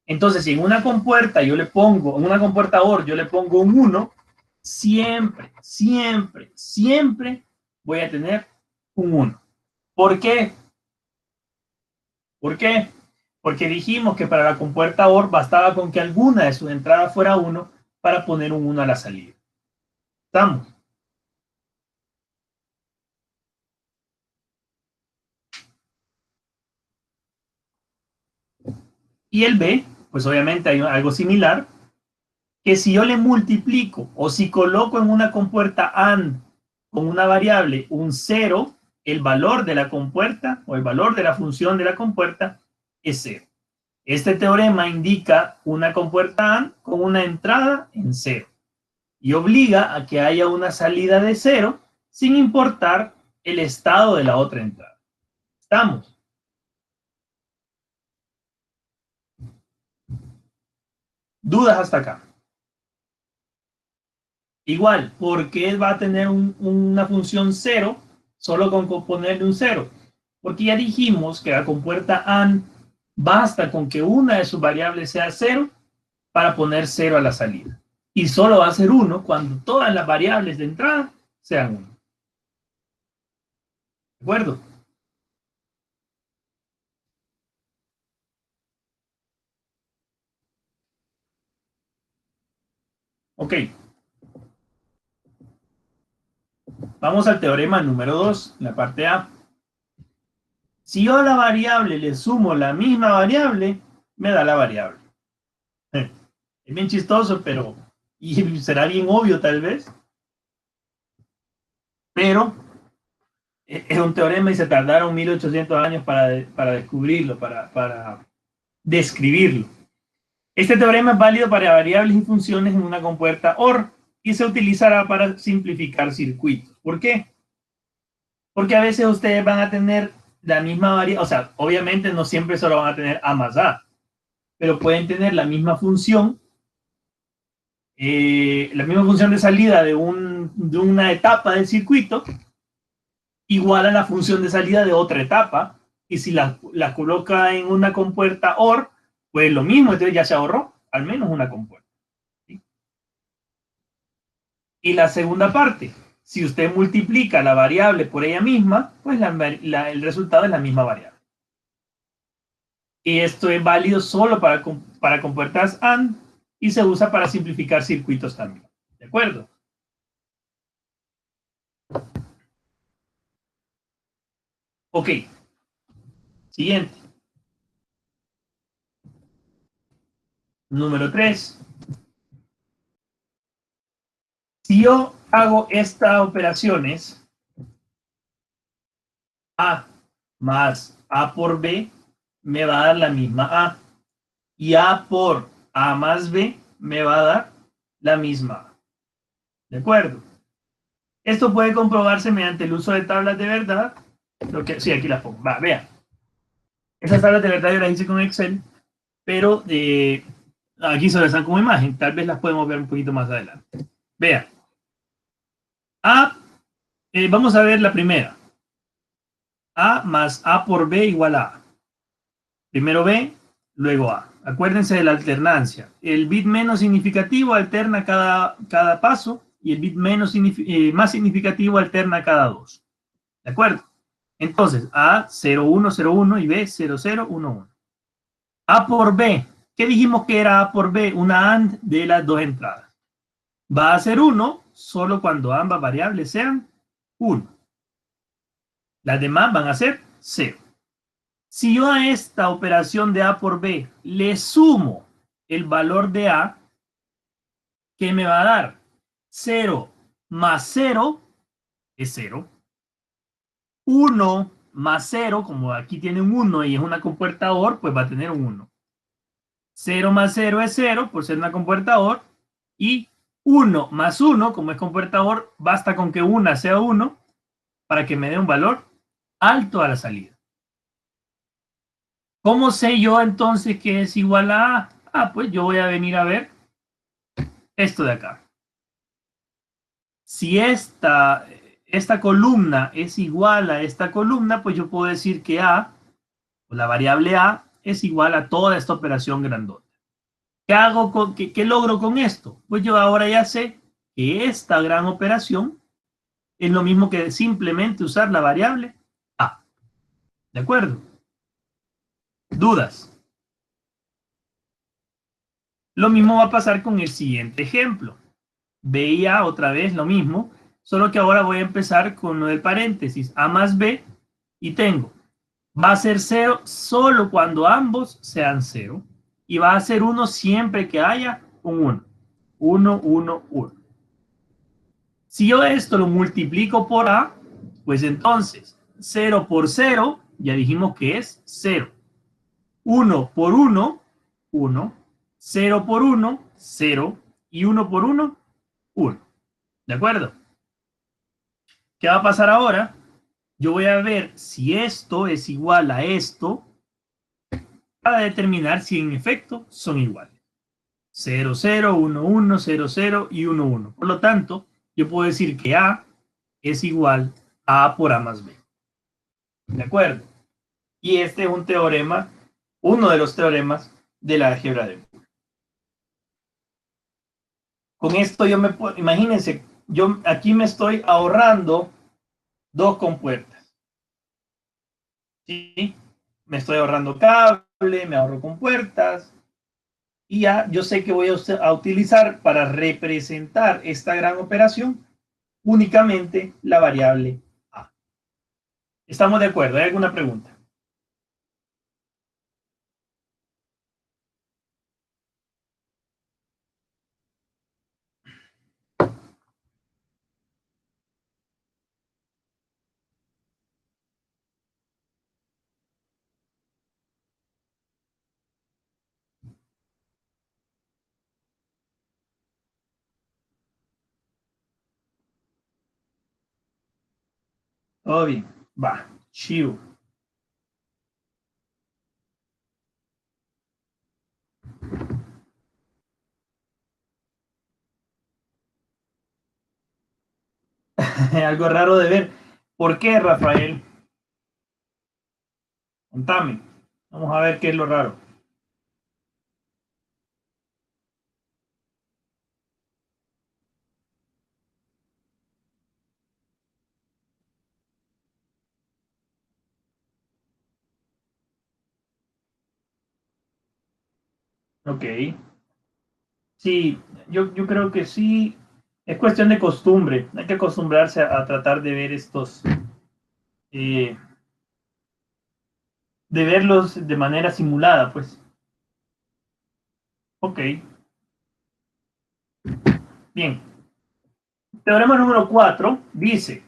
[SPEAKER 1] Entonces, si en una compuerta en una compuerta OR yo le pongo un 1, siempre voy a tener un 1. ¿Por qué? ¿Por qué? Porque dijimos que para la compuerta OR bastaba con que alguna de sus entradas fuera 1 para poner un 1 a la salida. ¿Estamos? Y el B, pues obviamente hay algo similar, que si yo le multiplico o si coloco en una compuerta AND con una variable un 0, el valor de la compuerta o el valor de la función de la compuerta es 0. Este teorema indica una compuerta AND con una entrada en 0 y obliga a que haya una salida de 0 sin importar el estado de la otra entrada. ¿Estamos? ¿Dudas hasta acá? Igual, ¿por qué va a tener una función 0 solo con ponerle un 0? Porque ya dijimos que la compuerta AND basta con que una de sus variables sea 0 para poner 0 a la salida. Y solo va a ser 1 cuando todas las variables de entrada sean 1. ¿De acuerdo? Ok. Vamos al teorema número 2, la parte A. Si yo a la variable le sumo la misma variable, me da la variable. Es bien chistoso, pero y será bien obvio tal vez, pero es un teorema y se tardaron 1800 años para descubrirlo, para describirlo. Este teorema es válido para variables y funciones en una compuerta OR y se utilizará para simplificar circuitos. ¿Por qué? Porque a veces ustedes van a tener la misma variable, o sea, obviamente no siempre solo van a tener A más A, pero pueden tener la misma función de salida de una etapa del circuito igual a la función de salida de otra etapa, y si la coloca en una compuerta OR, pues lo mismo, entonces ya se ahorró al menos una compuerta. ¿Sí? Y la segunda parte, si usted multiplica la variable por ella misma, pues el resultado es la misma variable. Y esto es válido solo para compuertas AND y se usa para simplificar circuitos también. ¿De acuerdo? Ok. Siguiente. Número 3. Si yo hago estas operaciones, A más A por B me va a dar la misma A. Y A por A más B me va a dar la misma A. ¿De acuerdo? Esto puede comprobarse mediante el uso de tablas de verdad. Sí, aquí las pongo. Va, vean. Esas tablas de verdad yo las hice con Excel, pero aquí se las dan como imagen. Tal vez las podemos ver un poquito más adelante. Vean. Vamos a ver la primera. A más A por B igual a A. Primero B, luego A. Acuérdense de la alternancia. El bit menos significativo alterna cada paso y el bit más significativo alterna cada dos. ¿De acuerdo? Entonces, A 0101 y B 0011. A por B. ¿Qué dijimos que era A por B? Una AND de las dos entradas. Va a ser 1 solo cuando ambas variables sean 1. Las demás van a ser 0. Si yo a esta operación de A por B le sumo el valor de A, ¿qué me va a dar? 0 más 0 es 0. 1 más 0, como aquí tiene un 1 y es una compuerta OR, pues va a tener un 1. 0 más 0 es 0 por ser una compuerta OR. Y 1 más 1, como es compuerta OR, basta con que una sea 1 para que me dé un valor alto a la salida. ¿Cómo sé yo entonces que es igual a A? Pues yo voy a venir a ver esto de acá. Si esta columna es igual a esta columna, pues yo puedo decir que A, o la variable A, es igual a toda esta operación grandota. ¿Qué logro con esto? Pues yo ahora ya sé que esta gran operación es lo mismo que simplemente usar la variable A. ¿De acuerdo? ¿Dudas? Lo mismo va a pasar con el siguiente ejemplo. B y A otra vez lo mismo, solo que ahora voy a empezar con lo del paréntesis, A más B, y tengo, va a ser 0 solo cuando ambos sean 0, y va a ser 1 siempre que haya un 1. 1, 1, 1. Si yo esto lo multiplico por A, pues entonces 0 por 0, ya dijimos que es 0. 1 por 1, 1. 0 por 1, 0. Y 1 por 1, 1. ¿De acuerdo? ¿Qué va a pasar ahora? Yo voy a ver si esto es igual a esto para determinar si en efecto son iguales. 0, 0, 1, 1, 0, 0 y 1, 1. Por lo tanto, yo puedo decir que A es igual a A por A más B. ¿De acuerdo? Y este es un teorema, uno de los teoremas de la álgebra de Boole. Con esto yo me puedo, imagínense, yo aquí me estoy ahorrando dos compuertas. ¿Sí? Me estoy ahorrando cable, me ahorro compuertas, y ya yo sé que voy a utilizar para representar esta gran operación únicamente la variable A. ¿Estamos de acuerdo? ¿Hay alguna pregunta? Todo bien. Va. Chivo. Algo raro de ver. ¿Por qué, Rafael? Contame. Vamos a ver qué es lo raro. Ok. Sí, yo creo que sí. Es cuestión de costumbre. Hay que acostumbrarse a tratar de ver estos, eh, de verlos de manera simulada, pues. Ok, bien. Teorema número 4 dice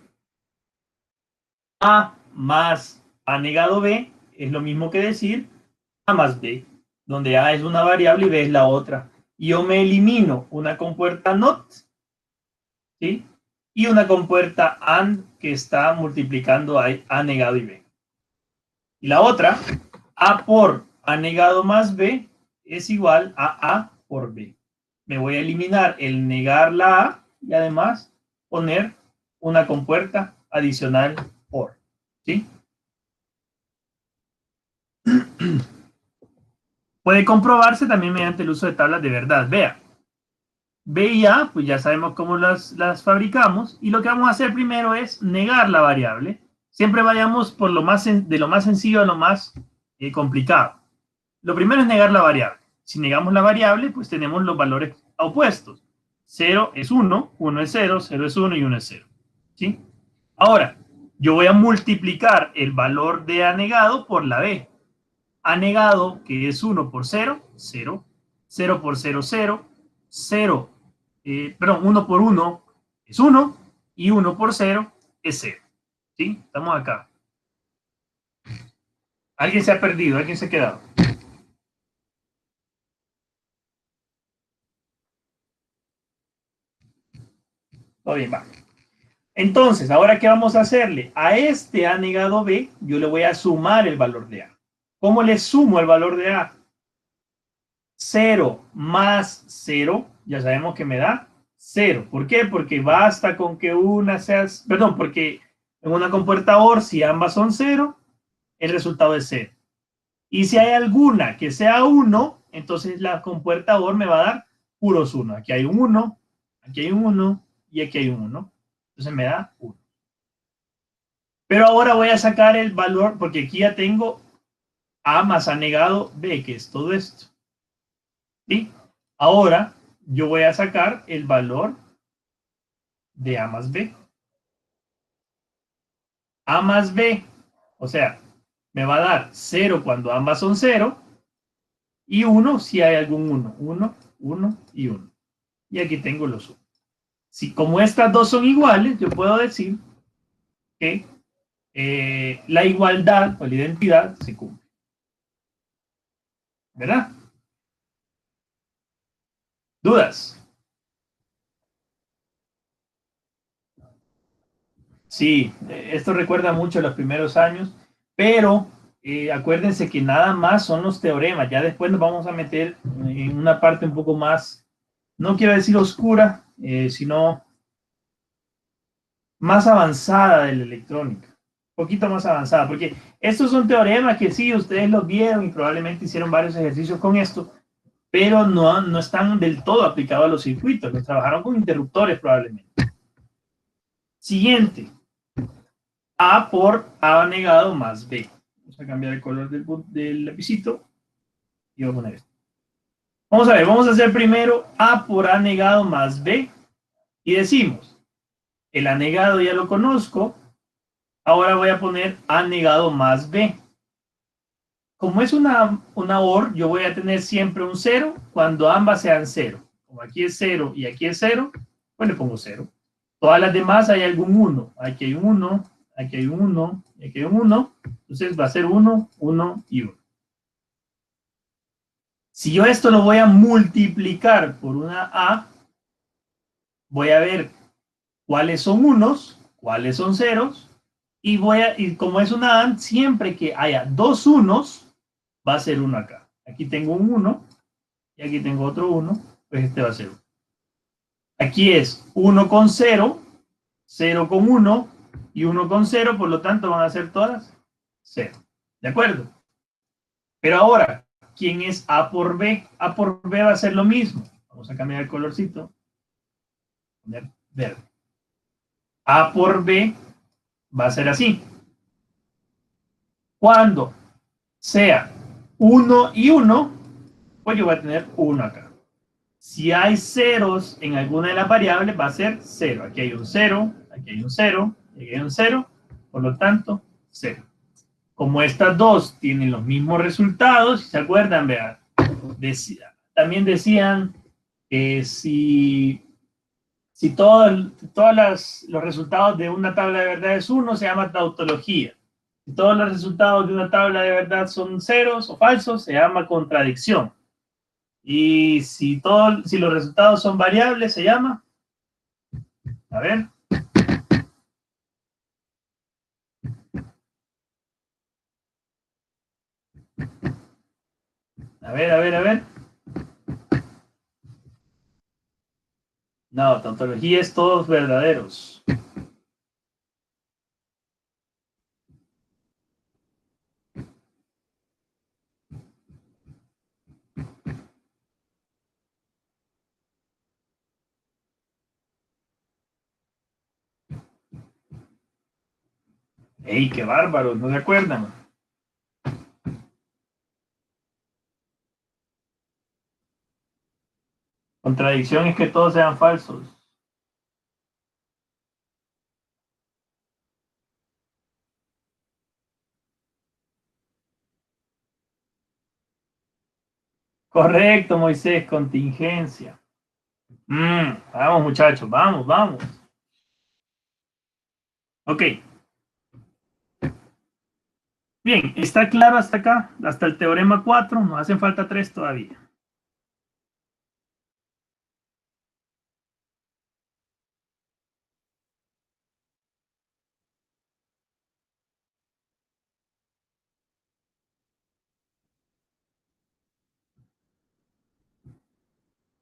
[SPEAKER 1] A más A negado B es lo mismo que decir A más B, donde A es una variable y B es la otra. Y yo me elimino una compuerta NOT, ¿sí? Y una compuerta AND que está multiplicando A negado y B. Y la otra, A por A negado más B es igual a A por B. Me voy a eliminar el negar la A y además poner una compuerta adicional por. ¿Sí? Puede comprobarse también mediante el uso de tablas de verdad. Vea, B y A, pues ya sabemos cómo las fabricamos. Y lo que vamos a hacer primero es negar la variable. Siempre vayamos por de lo más sencillo a lo más complicado. Lo primero es negar la variable. Si negamos la variable, pues tenemos los valores opuestos. 0 es 1, 1 es 0, 0 es 1 y 1 es 0. ¿Sí? Ahora, yo voy a multiplicar el valor de A negado por la B. A negado, que es 1 por 0, 0. 0 por 0, 0. 0, perdón, 1 por 1 es 1 y 1 por 0 es 0. ¿Sí? Estamos acá. Alguien se ha perdido, alguien se ha quedado. Todo bien, va. Entonces, ahora, ¿qué vamos a hacerle? A este A negado B, yo le voy a sumar el valor de A. ¿Cómo le sumo el valor de A? 0 más 0, ya sabemos que me da 0. ¿Por qué? Porque basta con que una sea, perdón, porque en una compuerta OR, si ambas son 0, el resultado es 0. Y si hay alguna que sea 1, entonces la compuerta OR me va a dar puros 1. Aquí hay un 1, aquí hay un 1 y aquí hay un 1. Entonces me da 1. Pero ahora voy a sacar el valor, porque aquí ya tengo A más A negado B, que es todo esto. ¿Sí? Ahora yo voy a sacar el valor de A más B. A más B, o sea, me va a dar 0 cuando ambas son 0 y 1 si hay algún 1. 1, 1 y 1. Y aquí tengo los 1. Si como estas dos son iguales, yo puedo decir que la igualdad o la identidad se cumple. ¿Verdad? ¿Dudas? Sí, esto recuerda mucho a los primeros años, pero acuérdense que nada más son los teoremas. Ya después nos vamos a meter en una parte un poco más, no quiero decir oscura, sino más avanzada de la electrónica. Un poquito más avanzada, porque estos son teoremas que sí, ustedes los vieron y probablemente hicieron varios ejercicios con esto, pero no están del todo aplicados a los circuitos. Los trabajaron con interruptores probablemente. Siguiente. A por A negado más B. Vamos a cambiar el color del lapicito y voy a poner esto. Vamos a ver, vamos a hacer primero A por A negado más B y decimos, el A negado ya lo conozco, ahora voy a poner A negado más B. Como es una OR, yo voy a tener siempre un 0 cuando ambas sean 0. Como aquí es 0 y aquí es 0, pues le pongo 0. Todas las demás hay algún 1. Aquí hay un 1, aquí hay un 1, y aquí hay un 1. Entonces va a ser 1, 1 y 1. Si yo esto lo voy a multiplicar por una A, voy a ver cuáles son unos, cuáles son ceros, y como es una AND, siempre que haya dos unos, va a ser 1 acá. Aquí tengo un 1, y aquí tengo otro 1, pues este va a ser 1. Aquí es 1 con 0, 0 con 1, y 1 con 0, por lo tanto van a ser todas 0. ¿De acuerdo? Pero ahora, ¿quién es A por B? A por B va a ser lo mismo. Vamos a cambiar el colorcito. Poner verde. A por B va a ser así. Cuando sea 1 y 1, pues yo voy a tener 1 acá. Si hay ceros en alguna de las variables, va a ser 0. Aquí hay un 0, aquí hay un 0, aquí hay un 0, por lo tanto, 0. Como estas dos tienen los mismos resultados, ¿se acuerdan? Vean, también decían que si todos los resultados de una tabla de verdad es 1, se llama tautología. Si todos los resultados de una tabla de verdad son ceros o falsos, se llama contradicción. Y si los resultados son variables, se llama, a ver, a ver. No, tautología es todos verdaderos. ¡Ey, qué bárbaro! ¿No se acuerdan? Contradicción es que todos sean falsos. Correcto, Moisés, contingencia. Vamos, muchachos, vamos, vamos. Ok. Bien, ¿está claro hasta acá? Hasta el teorema 4, nos hacen falta 3 todavía.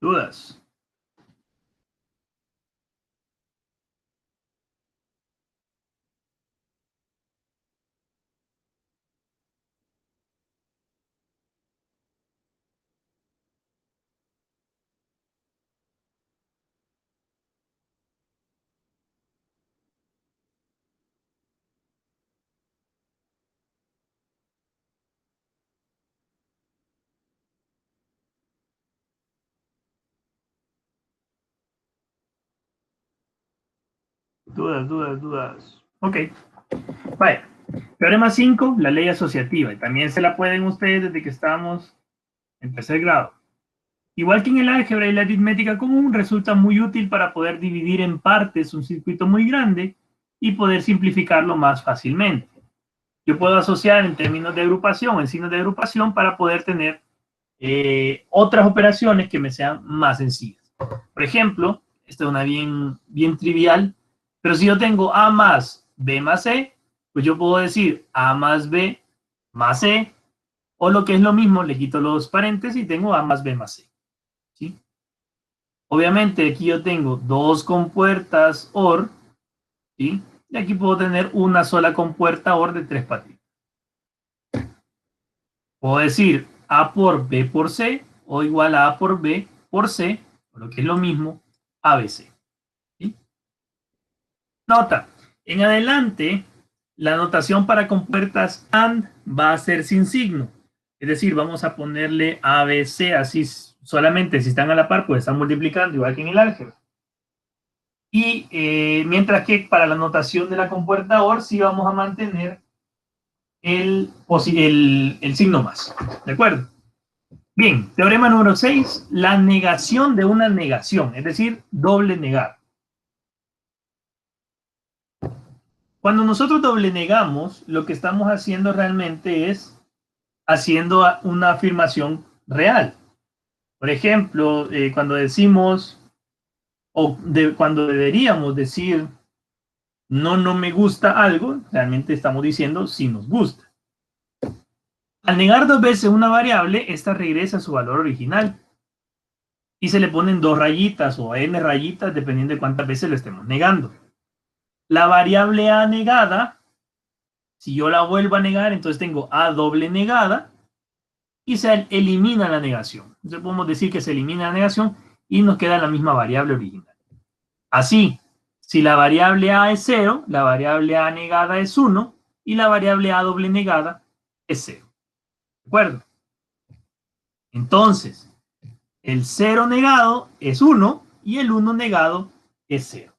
[SPEAKER 1] ¿Dudas? Dudas. Ok. Vaya. Teorema 5, la ley asociativa. Y también se la pueden ustedes desde que estamos en tercer grado. Igual que en el álgebra y la aritmética común, resulta muy útil para poder dividir en partes un circuito muy grande y poder simplificarlo más fácilmente. Yo puedo asociar en términos de agrupación, en signos de agrupación, para poder tener otras operaciones que me sean más sencillas. Por ejemplo, esta es una bien trivial, pero si yo tengo A más B más C, pues yo puedo decir A más B más C, o lo que es lo mismo, le quito los paréntesis y tengo A más B más C. ¿Sí? Obviamente aquí yo tengo dos compuertas OR, ¿sí? Y aquí puedo tener una sola compuerta OR de 3 patitas. Puedo decir A por B por C o igual a por B por C, o lo que es lo mismo, ABC. ¿Sí? Nota, en adelante, la notación para compuertas AND va a ser sin signo. Es decir, vamos a ponerle ABC así solamente si están a la par, pues están multiplicando igual que en el álgebra. Y mientras que para la notación de la compuerta OR sí vamos a mantener el signo más. ¿De acuerdo? Bien, teorema número 6, la negación de una negación, es decir, doble negar. Cuando nosotros doble negamos, lo que estamos haciendo realmente es haciendo una afirmación real. Por ejemplo, cuando decimos, cuando deberíamos decir, no me gusta algo, realmente estamos diciendo si nos gusta. Al negar dos veces una variable, esta regresa a su valor original y se le ponen 2 rayitas o n rayitas dependiendo de cuántas veces lo estemos negando. La variable a negada, si yo la vuelvo a negar, entonces tengo a doble negada y se elimina la negación. Entonces podemos decir que se elimina la negación y nos queda la misma variable original. Así, si la variable a es 0, la variable a negada es 1 y la variable a doble negada es 0. ¿De acuerdo? Entonces, el 0 negado es 1 y el 1 negado es 0.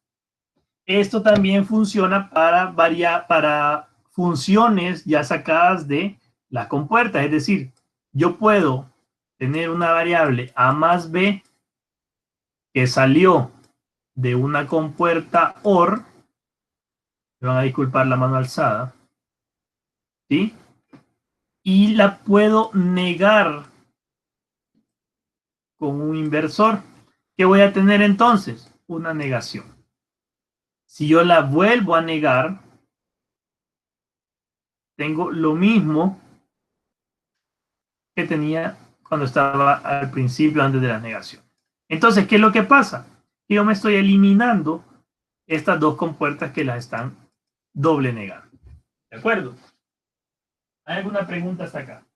[SPEAKER 1] Esto también funciona para funciones ya sacadas de las compuertas. Es decir, yo puedo tener una variable a más b que salió de una compuerta OR. Me van a disculpar la mano alzada. ¿Sí? Y la puedo negar con un inversor. ¿Qué voy a tener entonces? Una negación. Si yo la vuelvo a negar, tengo lo mismo que tenía cuando estaba al principio, antes de la negación. Entonces, ¿qué es lo que pasa? Yo me estoy eliminando estas dos compuertas que las están doble negando. ¿De acuerdo? ¿Hay alguna pregunta hasta acá?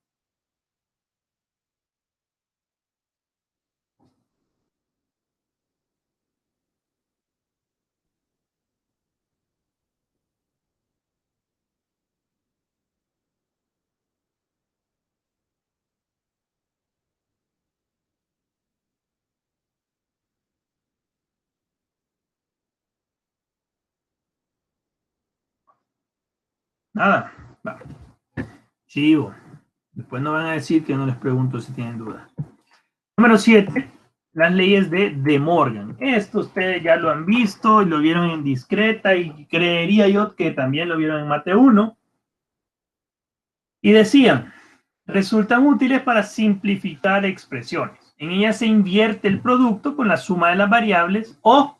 [SPEAKER 1] Nada. Va. Chivo. Después no van a decir que no les pregunto si tienen dudas. Número 7. Las leyes de Morgan. Esto ustedes ya lo han visto y lo vieron en discreta y creería yo que también lo vieron en Mate 1. Y decían, resultan útiles para simplificar expresiones. En ellas se invierte el producto con la suma de las variables o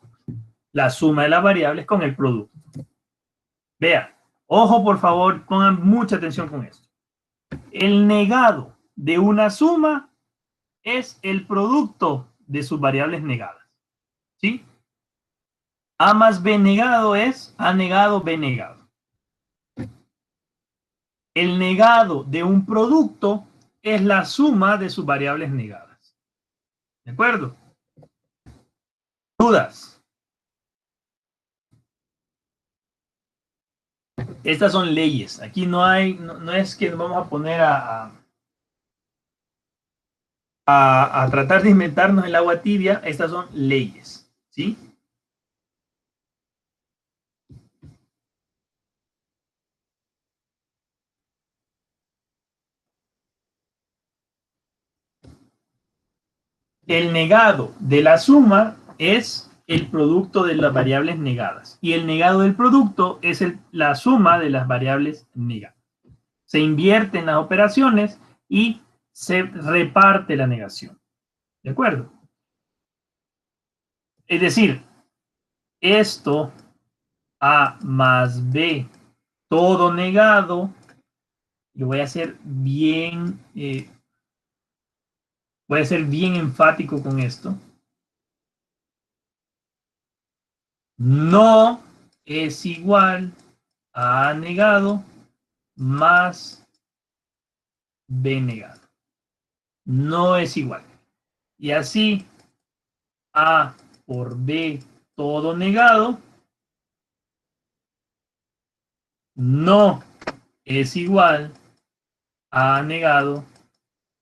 [SPEAKER 1] la suma de las variables con el producto. Vean, ojo por favor, pongan mucha atención con esto. El negado de una suma es el producto de sus variables negadas. ¿Sí? A más B negado es A negado B negado. El negado de un producto es la suma de sus variables negadas. ¿De acuerdo? ¿Dudas? Estas son leyes. Aquí no hay, no es que nos vamos a poner a tratar de inventarnos el agua tibia. Estas son leyes. ¿Sí? El negado de la suma es el producto de las variables negadas. Y el negado del producto es la suma de las variables negadas. Se invierten las operaciones y se reparte la negación. ¿De acuerdo? Es decir, esto A más B todo negado Lo voy a hacer bien, voy a ser bien enfático con esto. No es igual a A negado más B negado. No es igual. Y así, A por B todo negado no es igual a A negado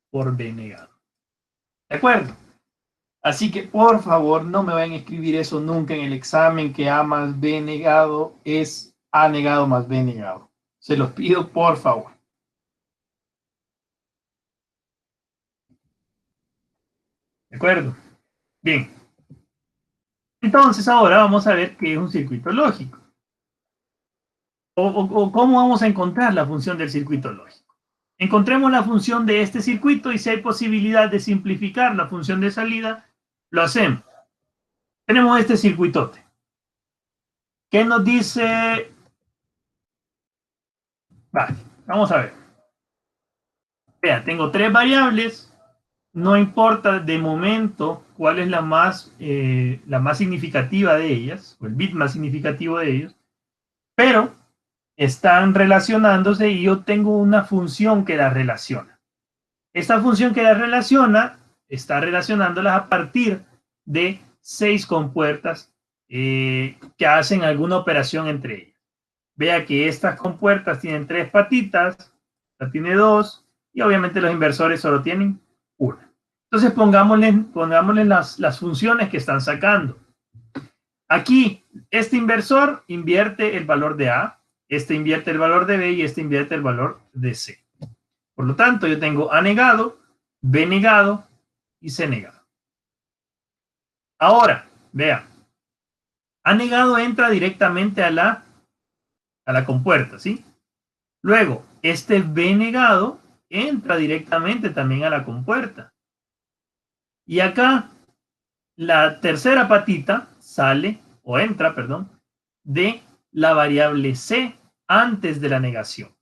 [SPEAKER 1] por B negado. ¿De acuerdo? Así que por favor no me vayan a escribir eso nunca en el examen, que A más B negado es A negado más B negado. Se los pido por favor. ¿De acuerdo? Bien. Entonces ahora vamos a ver qué es un circuito lógico. O cómo vamos a encontrar la función del circuito lógico. Encontremos la función de este circuito y si hay posibilidad de simplificar la función de salida, lo hacemos. Tenemos este circuitote. ¿Qué nos dice? Vale, vamos a ver. Vea, tengo tres variables. No importa de momento cuál es la más significativa de ellas, o el bit más significativo de ellos, pero están relacionándose y yo tengo una función que las relaciona. Esta función que las relaciona está relacionándolas a partir de 6 compuertas que hacen alguna operación entre ellas. Vea que estas compuertas tienen 3 patitas, esta tiene 2 y obviamente los inversores solo tienen una. Entonces pongámosle las funciones que están sacando. Aquí, este inversor invierte el valor de A, este invierte el valor de B y este invierte el valor de C. Por lo tanto, yo tengo A negado, B negado y C negado. Ahora, vea, A negado entra directamente a la compuerta, ¿sí? Luego, este B negado entra directamente también a la compuerta. Y acá, la tercera patita sale, o entra, perdón, de la variable C antes de la negación.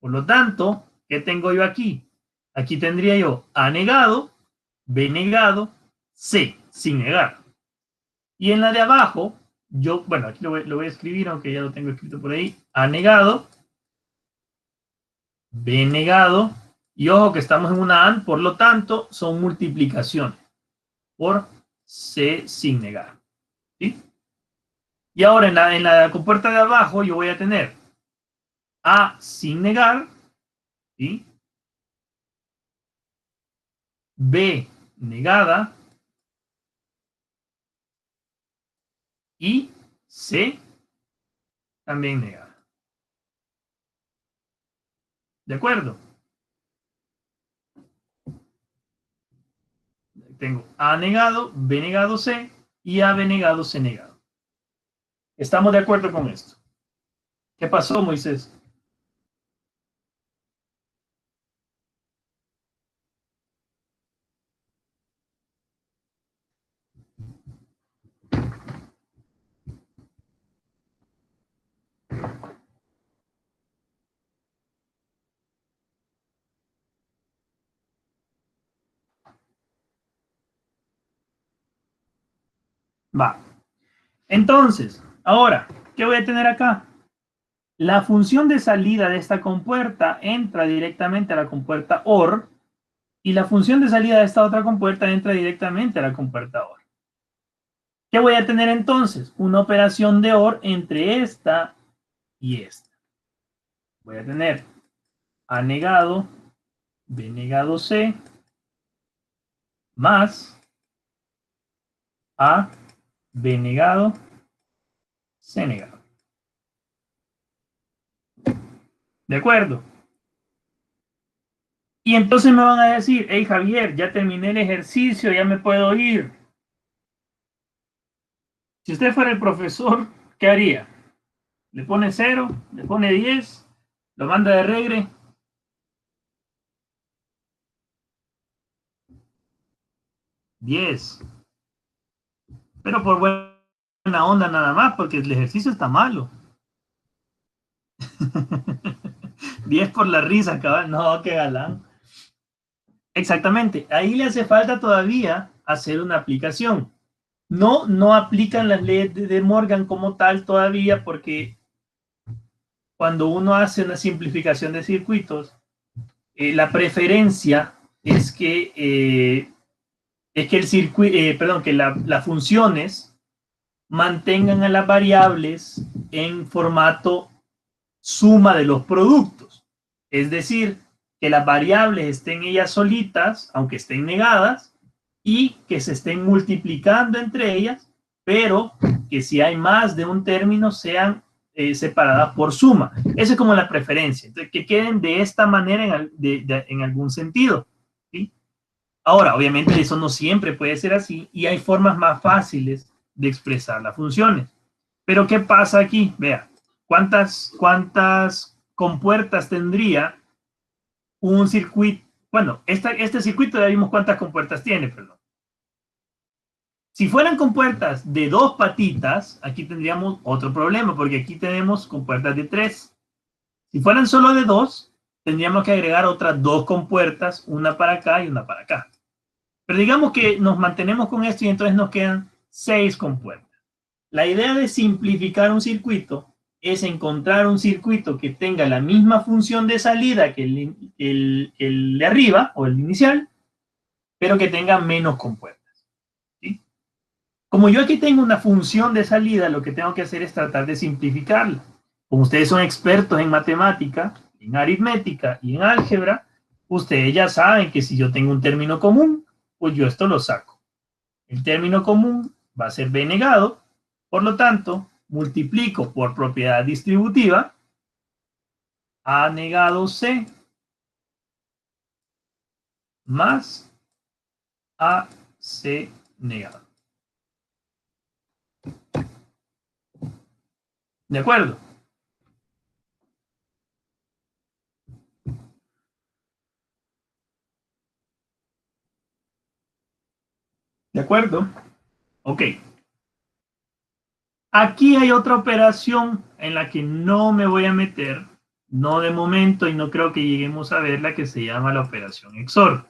[SPEAKER 1] Por lo tanto, ¿qué tengo yo aquí? Aquí tendría yo A negado, B negado, C, sin negar. Y en la de abajo, yo, bueno, aquí lo voy a escribir, aunque ya lo tengo escrito por ahí. A negado, B negado, y ojo que estamos en una AND, por lo tanto, son multiplicaciones por C sin negar. ¿Sí? Y ahora en la compuerta de abajo yo voy a tener A sin negar, ¿sí? B negada y C también negada. ¿De acuerdo? Tengo A negado, B negado, C y AB negado, C negado. ¿Estamos de acuerdo con esto? ¿Qué pasó, Moisés? Va. Entonces, ahora, ¿qué voy a tener acá? La función de salida de esta compuerta entra directamente a la compuerta OR y la función de salida de esta otra compuerta entra directamente a la compuerta OR. ¿Qué voy a tener entonces? Una operación de OR entre esta y esta. Voy a tener A negado, B negado C, más A, B negado, C negado. ¿De acuerdo? Y entonces me van a decir, hey Javier, ya terminé el ejercicio, ya me puedo ir. Si usted fuera el profesor, ¿qué haría? ¿Le pone 0? ¿Le pone 10? ¿Lo manda de regre? 10. Pero por buena onda nada más, porque el ejercicio está malo. 10 por la risa, cabal. No, qué galán. Exactamente. Ahí le hace falta todavía hacer una aplicación. No aplican las leyes de Morgan como tal todavía porque cuando uno hace una simplificación de circuitos, la preferencia es que el circuito, perdón, que las funciones mantengan a las variables en formato suma de los productos. Es decir, que las variables estén ellas solitas, aunque estén negadas, y que se estén multiplicando entre ellas, pero que si hay más de un término sean separadas por suma. Esa es como la preferencia. Entonces, que queden de esta manera en algún sentido. ¿Sí? Ahora, obviamente eso no siempre puede ser así y hay formas más fáciles de expresar las funciones. Pero ¿qué pasa aquí? Vea, ¿cuántas compuertas tendría un circuito? Bueno, este circuito ya vimos cuántas compuertas tiene, perdón. Si fueran compuertas de dos patitas, aquí tendríamos otro problema, porque aquí tenemos compuertas de tres. Si fueran solo de dos, tendríamos que agregar otras dos compuertas, una para acá y una para acá. Pero digamos que nos mantenemos con esto y entonces nos quedan 6 compuertas. La idea de simplificar un circuito es encontrar un circuito que tenga la misma función de salida que el de arriba o el inicial, pero que tenga menos compuertas. ¿Sí? Como yo aquí tengo una función de salida, lo que tengo que hacer es tratar de simplificarla. Como ustedes son expertos en matemática, en aritmética y en álgebra, ustedes ya saben que si yo tengo un término común, pues yo esto lo saco. El término común va a ser b negado, por lo tanto, multiplico por propiedad distributiva a negado c más ac negado. ¿De acuerdo? ¿De acuerdo? Ok. Aquí hay otra operación en la que no me voy a meter, no de momento, y no creo que lleguemos a ver la que se llama la operación XOR.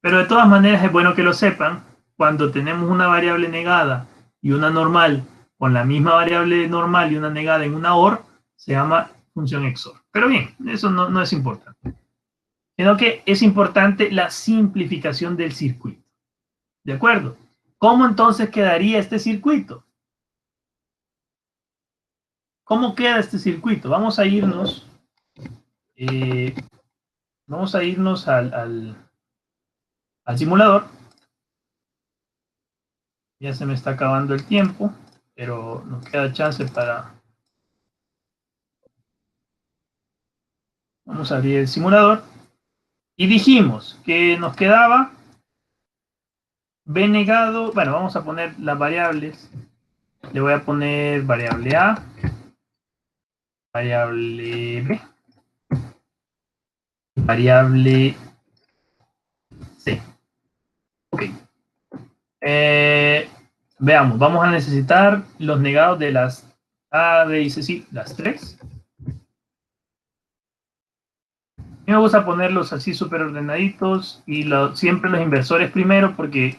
[SPEAKER 1] Pero de todas maneras es bueno que lo sepan, cuando tenemos una variable negada y una normal con la misma variable normal y una negada en una OR, se llama función XOR. Pero bien, eso no es importante. Sino que es importante la simplificación del circuito. ¿De acuerdo? ¿Cómo entonces quedaría este circuito? ¿Cómo queda este circuito? Eh, vamos a irnos al simulador. Ya se me está acabando el tiempo, pero nos queda chance para... Vamos a abrir el simulador. Y dijimos que nos quedaba b negado. Bueno, vamos a poner las variables. Le voy a poner variable a, variable b, variable c. Ok. Veamos, vamos a necesitar los negados de las a, b y c, sí, las tres. A mí me gusta ponerlos así súper ordenaditos y siempre los inversores primero porque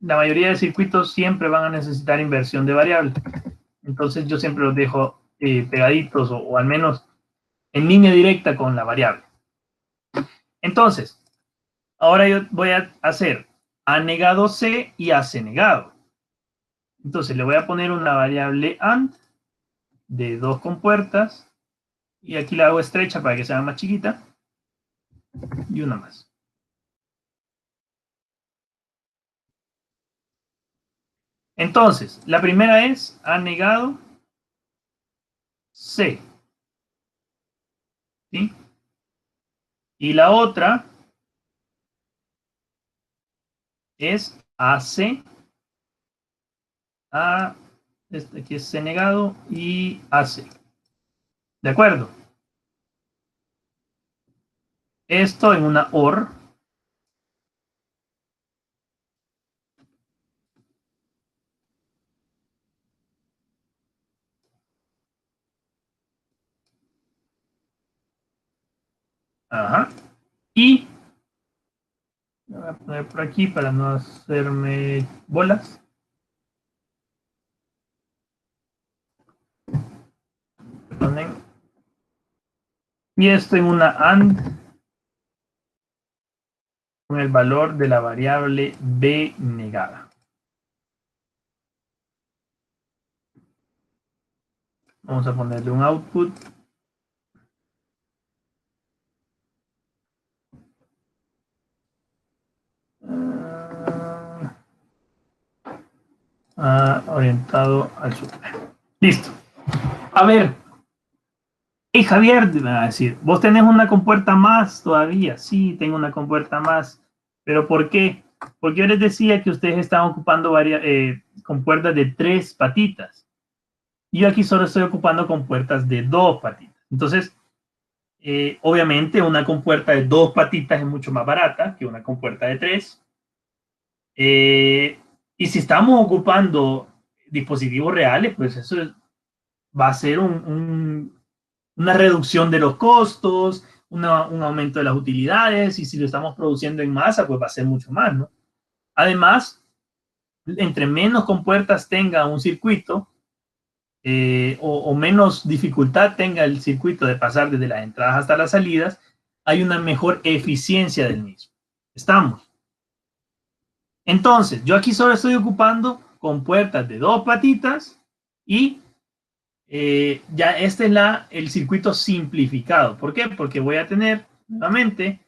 [SPEAKER 1] la mayoría de circuitos siempre van a necesitar inversión de variable. Entonces yo siempre los dejo pegaditos o al menos en línea directa con la variable. Entonces, ahora yo voy a hacer a negado c y a c negado. Entonces le voy a poner una variable and de dos compuertas y aquí la hago estrecha para que sea más chiquita y una más. Entonces, la primera es a negado c. ¿Sí? Y la otra es AC, este aquí es C negado y AC. ¿De acuerdo? Esto en una OR. Ajá. Y lo voy a poner por aquí para no hacerme bolas. Perdonen. Y esto en una AND con el valor de la variable b negada. Vamos a ponerle un output. Orientado al sur. Listo. A ver. Hey Javier, me va a decir, ¿vos tenés una compuerta más todavía? Sí, tengo una compuerta más. ¿Pero por qué? Porque yo les decía que ustedes estaban ocupando varias compuertas de 3 patitas. Y yo aquí solo estoy ocupando compuertas de 2 patitas. Entonces, obviamente una compuerta de 2 patitas es mucho más barata que una compuerta de 3. Y si estamos ocupando dispositivos reales, pues eso va a ser una reducción de los costos, un aumento de las utilidades, y si lo estamos produciendo en masa, pues va a ser mucho más, ¿no? Además, entre menos compuertas tenga un circuito, o menos dificultad tenga el circuito de pasar desde las entradas hasta las salidas, hay una mejor eficiencia del mismo. ¿Estamos? Entonces, yo aquí solo estoy ocupando compuertas de 2 patitas y ya este es el circuito simplificado. ¿Por qué? Porque voy a tener nuevamente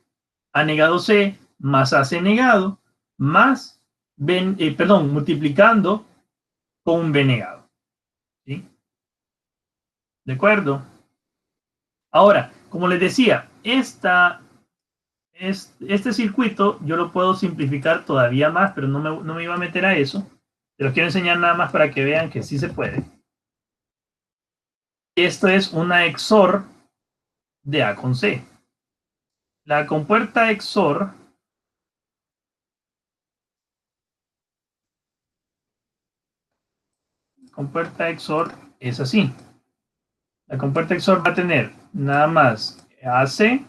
[SPEAKER 1] A negado C más AC negado más B, multiplicando con un B negado. ¿Sí? ¿De acuerdo? Ahora, como les decía, este circuito yo lo puedo simplificar todavía más, pero no me iba a meter a eso. Te lo quiero enseñar nada más para que vean que sí se puede. Esto es una XOR de A con C. La compuerta XOR es así. La compuerta XOR va a tener nada más AC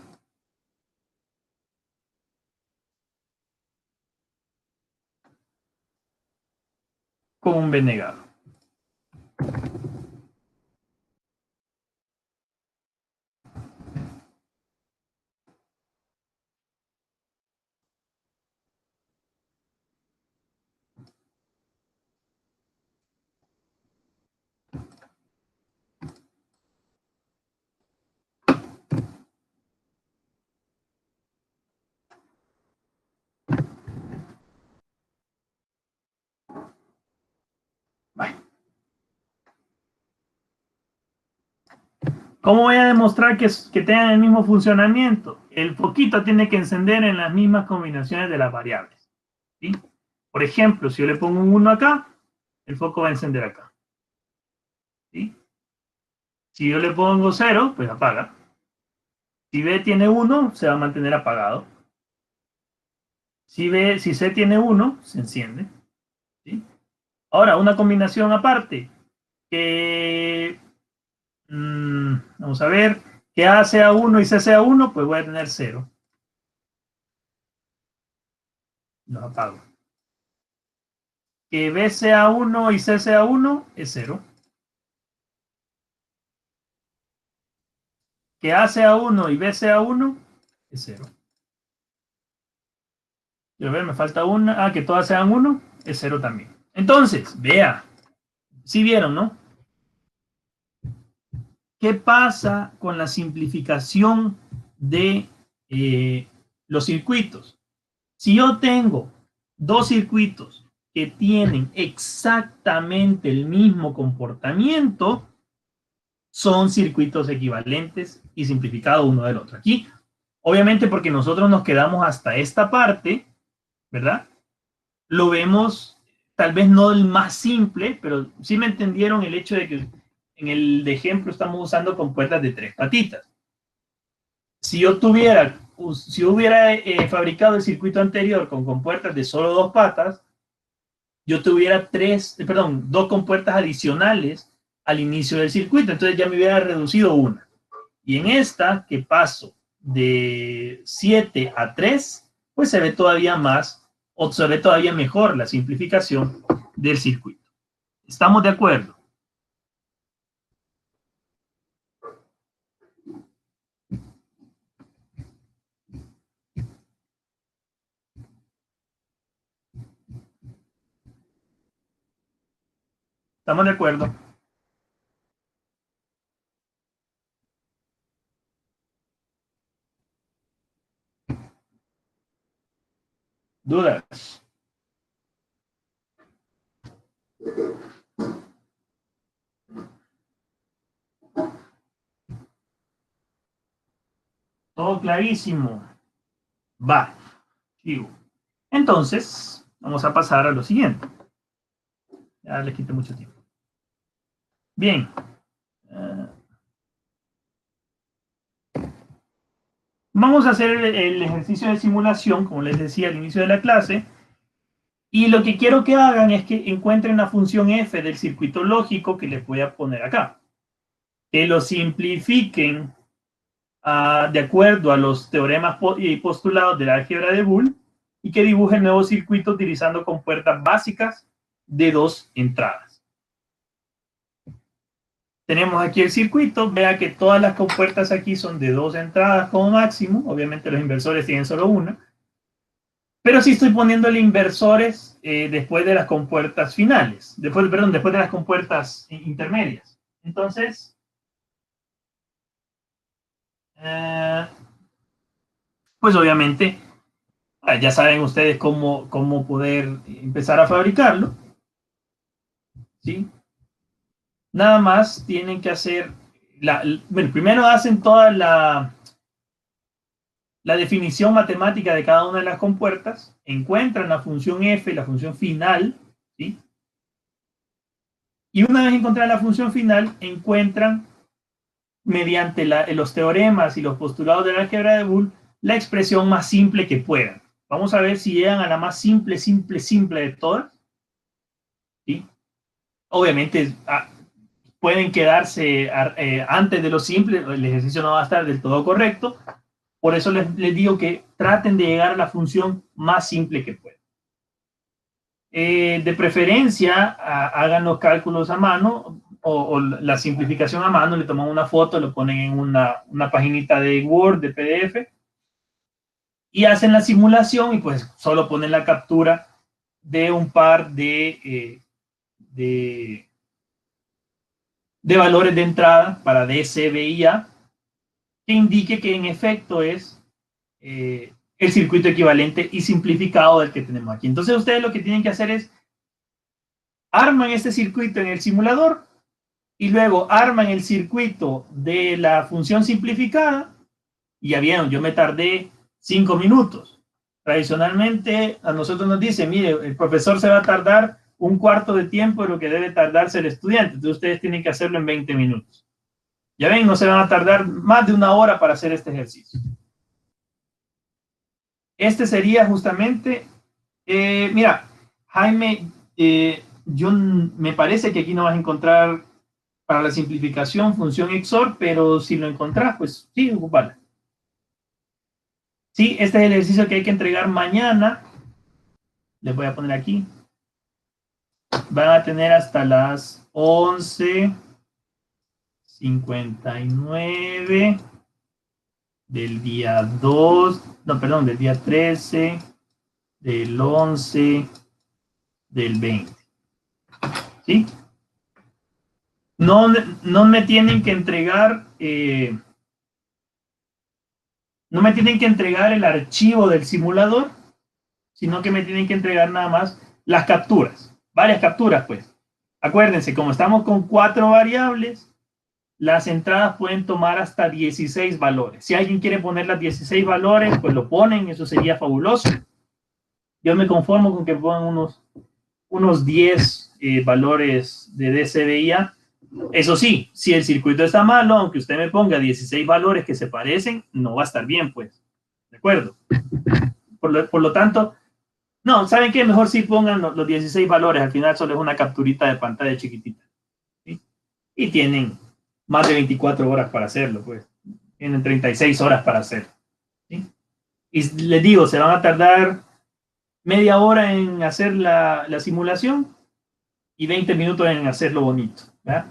[SPEAKER 1] con un B negado. Bye. ¿Cómo voy a demostrar que tengan el mismo funcionamiento? El foquito tiene que encender en las mismas combinaciones de las variables. ¿Sí? Por ejemplo, si yo le pongo un 1 acá, el foco va a encender acá. ¿Sí? Si yo le pongo 0, pues apaga. Si B tiene 1, se va a mantener apagado. Si C tiene 1, se enciende. ¿Sí? Ahora, una combinación aparte. Que, vamos a ver, que A sea 1 y C sea 1, pues voy a tener 0. Los apago. Que B sea 1 y C sea 1 es 0. Que A sea 1 y B sea 1 es 0. Quiero ver, me falta una. Que todas sean 1 es 0 también. Entonces, vea. ¿Sí vieron, no? ¿Qué pasa con la simplificación de los circuitos? Si yo tengo 2 circuitos que tienen exactamente el mismo comportamiento, son circuitos equivalentes y simplificados uno del otro. Aquí, obviamente, porque nosotros nos quedamos hasta esta parte, ¿verdad? Lo vemos, tal vez no el más simple, pero sí me entendieron el hecho de que en el de ejemplo estamos usando compuertas de 3 patitas. Si yo hubiera fabricado el circuito anterior con compuertas de solo 2 patas, yo tuviera 2 compuertas adicionales al inicio del circuito, entonces ya me hubiera reducido una. Y en esta, que paso de 7 a 3, pues se ve todavía más, o se ve todavía mejor la simplificación del circuito. ¿Estamos de acuerdo? ¿Estamos de acuerdo? ¿Dudas? Todo clarísimo. Va. Sigo. Entonces, vamos a pasar a lo siguiente. Ya les quité mucho tiempo. Bien. Vamos a hacer el ejercicio de simulación, como les decía al inicio de la clase. Y lo que quiero que hagan es que encuentren la función f del circuito lógico que les voy a poner acá. Que lo simplifiquen de acuerdo a los teoremas y postulados de la álgebra de Boole y que dibujen nuevos circuitos utilizando compuertas básicas de 2 entradas. Tenemos aquí el circuito. Vea que todas las compuertas aquí son de 2 entradas como máximo. Obviamente los inversores tienen solo una. Pero sí estoy poniéndole inversores después de las compuertas finales. Después de las compuertas intermedias. Entonces, pues obviamente, ya saben ustedes cómo poder empezar a fabricarlo. ¿Sí? Nada más tienen que hacer, bueno, primero hacen toda la definición matemática de cada una de las compuertas, encuentran la función f, la función final, ¿sí? Y una vez encontrada la función final, encuentran, mediante los teoremas y los postulados de la álgebra de Boole, la expresión más simple que puedan. Vamos a ver si llegan a la más simple de todas. ¿Sí? Obviamente, pueden quedarse antes de lo simple, el ejercicio no va a estar del todo correcto. Por eso les digo que traten de llegar a la función más simple que puedan. De preferencia, hagan los cálculos a mano o la simplificación a mano, le toman una foto, lo ponen en una paginita de Word, de PDF, y hacen la simulación y pues solo ponen la captura de un par de valores de entrada para D, C, B y A, que indique que en efecto es el circuito equivalente y simplificado del que tenemos aquí. Entonces ustedes lo que tienen que hacer es arman este circuito en el simulador y luego arman el circuito de la función simplificada y ya vieron, yo me tardé 5 minutos. Tradicionalmente a nosotros nos dice, mire, el profesor se va a tardar un cuarto de tiempo de lo que debe tardarse el estudiante, entonces ustedes tienen que hacerlo en 20 minutos. Ya ven, no se van a tardar más de 1 hora para hacer este ejercicio. Este sería justamente, mira, Jaime, me parece que aquí no vas a encontrar para la simplificación función XOR, pero si lo encontrás, pues sí, ocupala. Sí, este es el ejercicio que hay que entregar mañana. Les voy a poner aquí. Van a tener hasta las 11:59 del día 2, no, perdón, del día 13, del 11, del 20. ¿Sí? No me tienen que entregar no me tienen que entregar el archivo del simulador, sino que me tienen que entregar nada más las capturas, varias capturas pues. Acuérdense, como estamos con 4 variables, las entradas pueden tomar hasta 16 valores. Si alguien quiere poner las 16 valores, pues lo ponen, eso sería fabuloso. Yo me conformo con que pongan unos 10 valores de DCBIA. Eso sí, si el circuito está malo, aunque usted me ponga 16 valores que se parecen, no va a estar bien, pues. ¿De acuerdo? Por lo tanto, no, ¿saben qué? Mejor sí pongan los 16 valores. Al final solo es una capturita de pantalla chiquitita. ¿Sí? Y tienen más de 24 horas para hacerlo, pues. tienen 36 horas para hacer. ¿Sí? Y les digo, se van a tardar media hora en hacer la simulación y 20 minutos en hacerlo bonito. ¿Verdad?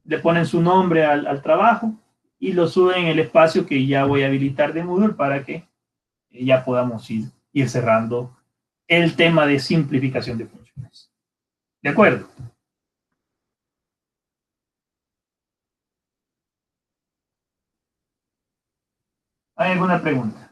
[SPEAKER 1] Le ponen su nombre al trabajo y lo suben en el espacio que ya voy a habilitar de Moodle para que ya podamos ir cerrando el tema de simplificación de funciones. ¿De acuerdo? ¿Hay alguna pregunta?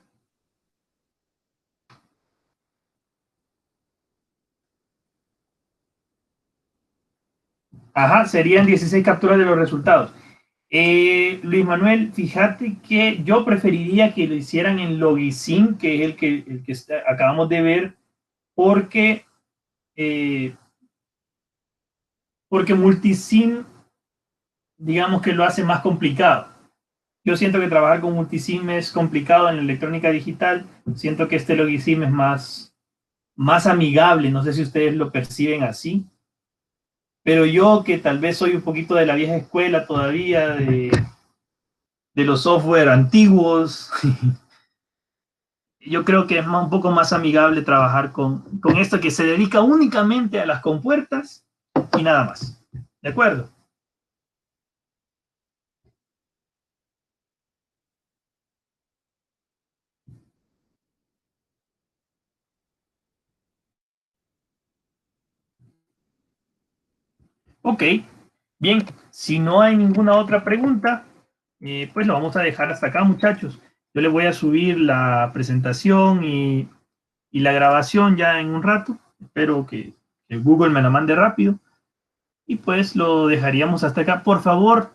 [SPEAKER 1] Ajá, serían 16 capturas de los resultados. Luis Manuel, fíjate que yo preferiría que lo hicieran en Logisim, que es el que acabamos de ver, porque, eh, porque Multisim, digamos que lo hace más complicado. Yo siento que trabajar con Multisim es complicado en la electrónica digital. Siento que este Logisim es más amigable. No sé si ustedes lo perciben así. Pero yo, que tal vez soy un poquito de la vieja escuela todavía, de los software antiguos, yo creo que es un poco más amigable trabajar con esto que se dedica únicamente a las compuertas y nada más. ¿De acuerdo? Ok, bien. Si no hay ninguna otra pregunta, pues lo vamos a dejar hasta acá, muchachos. Yo les voy a subir la presentación y la grabación ya en un rato. Espero que Google me la mande rápido. Y pues lo dejaríamos hasta acá. Por favor,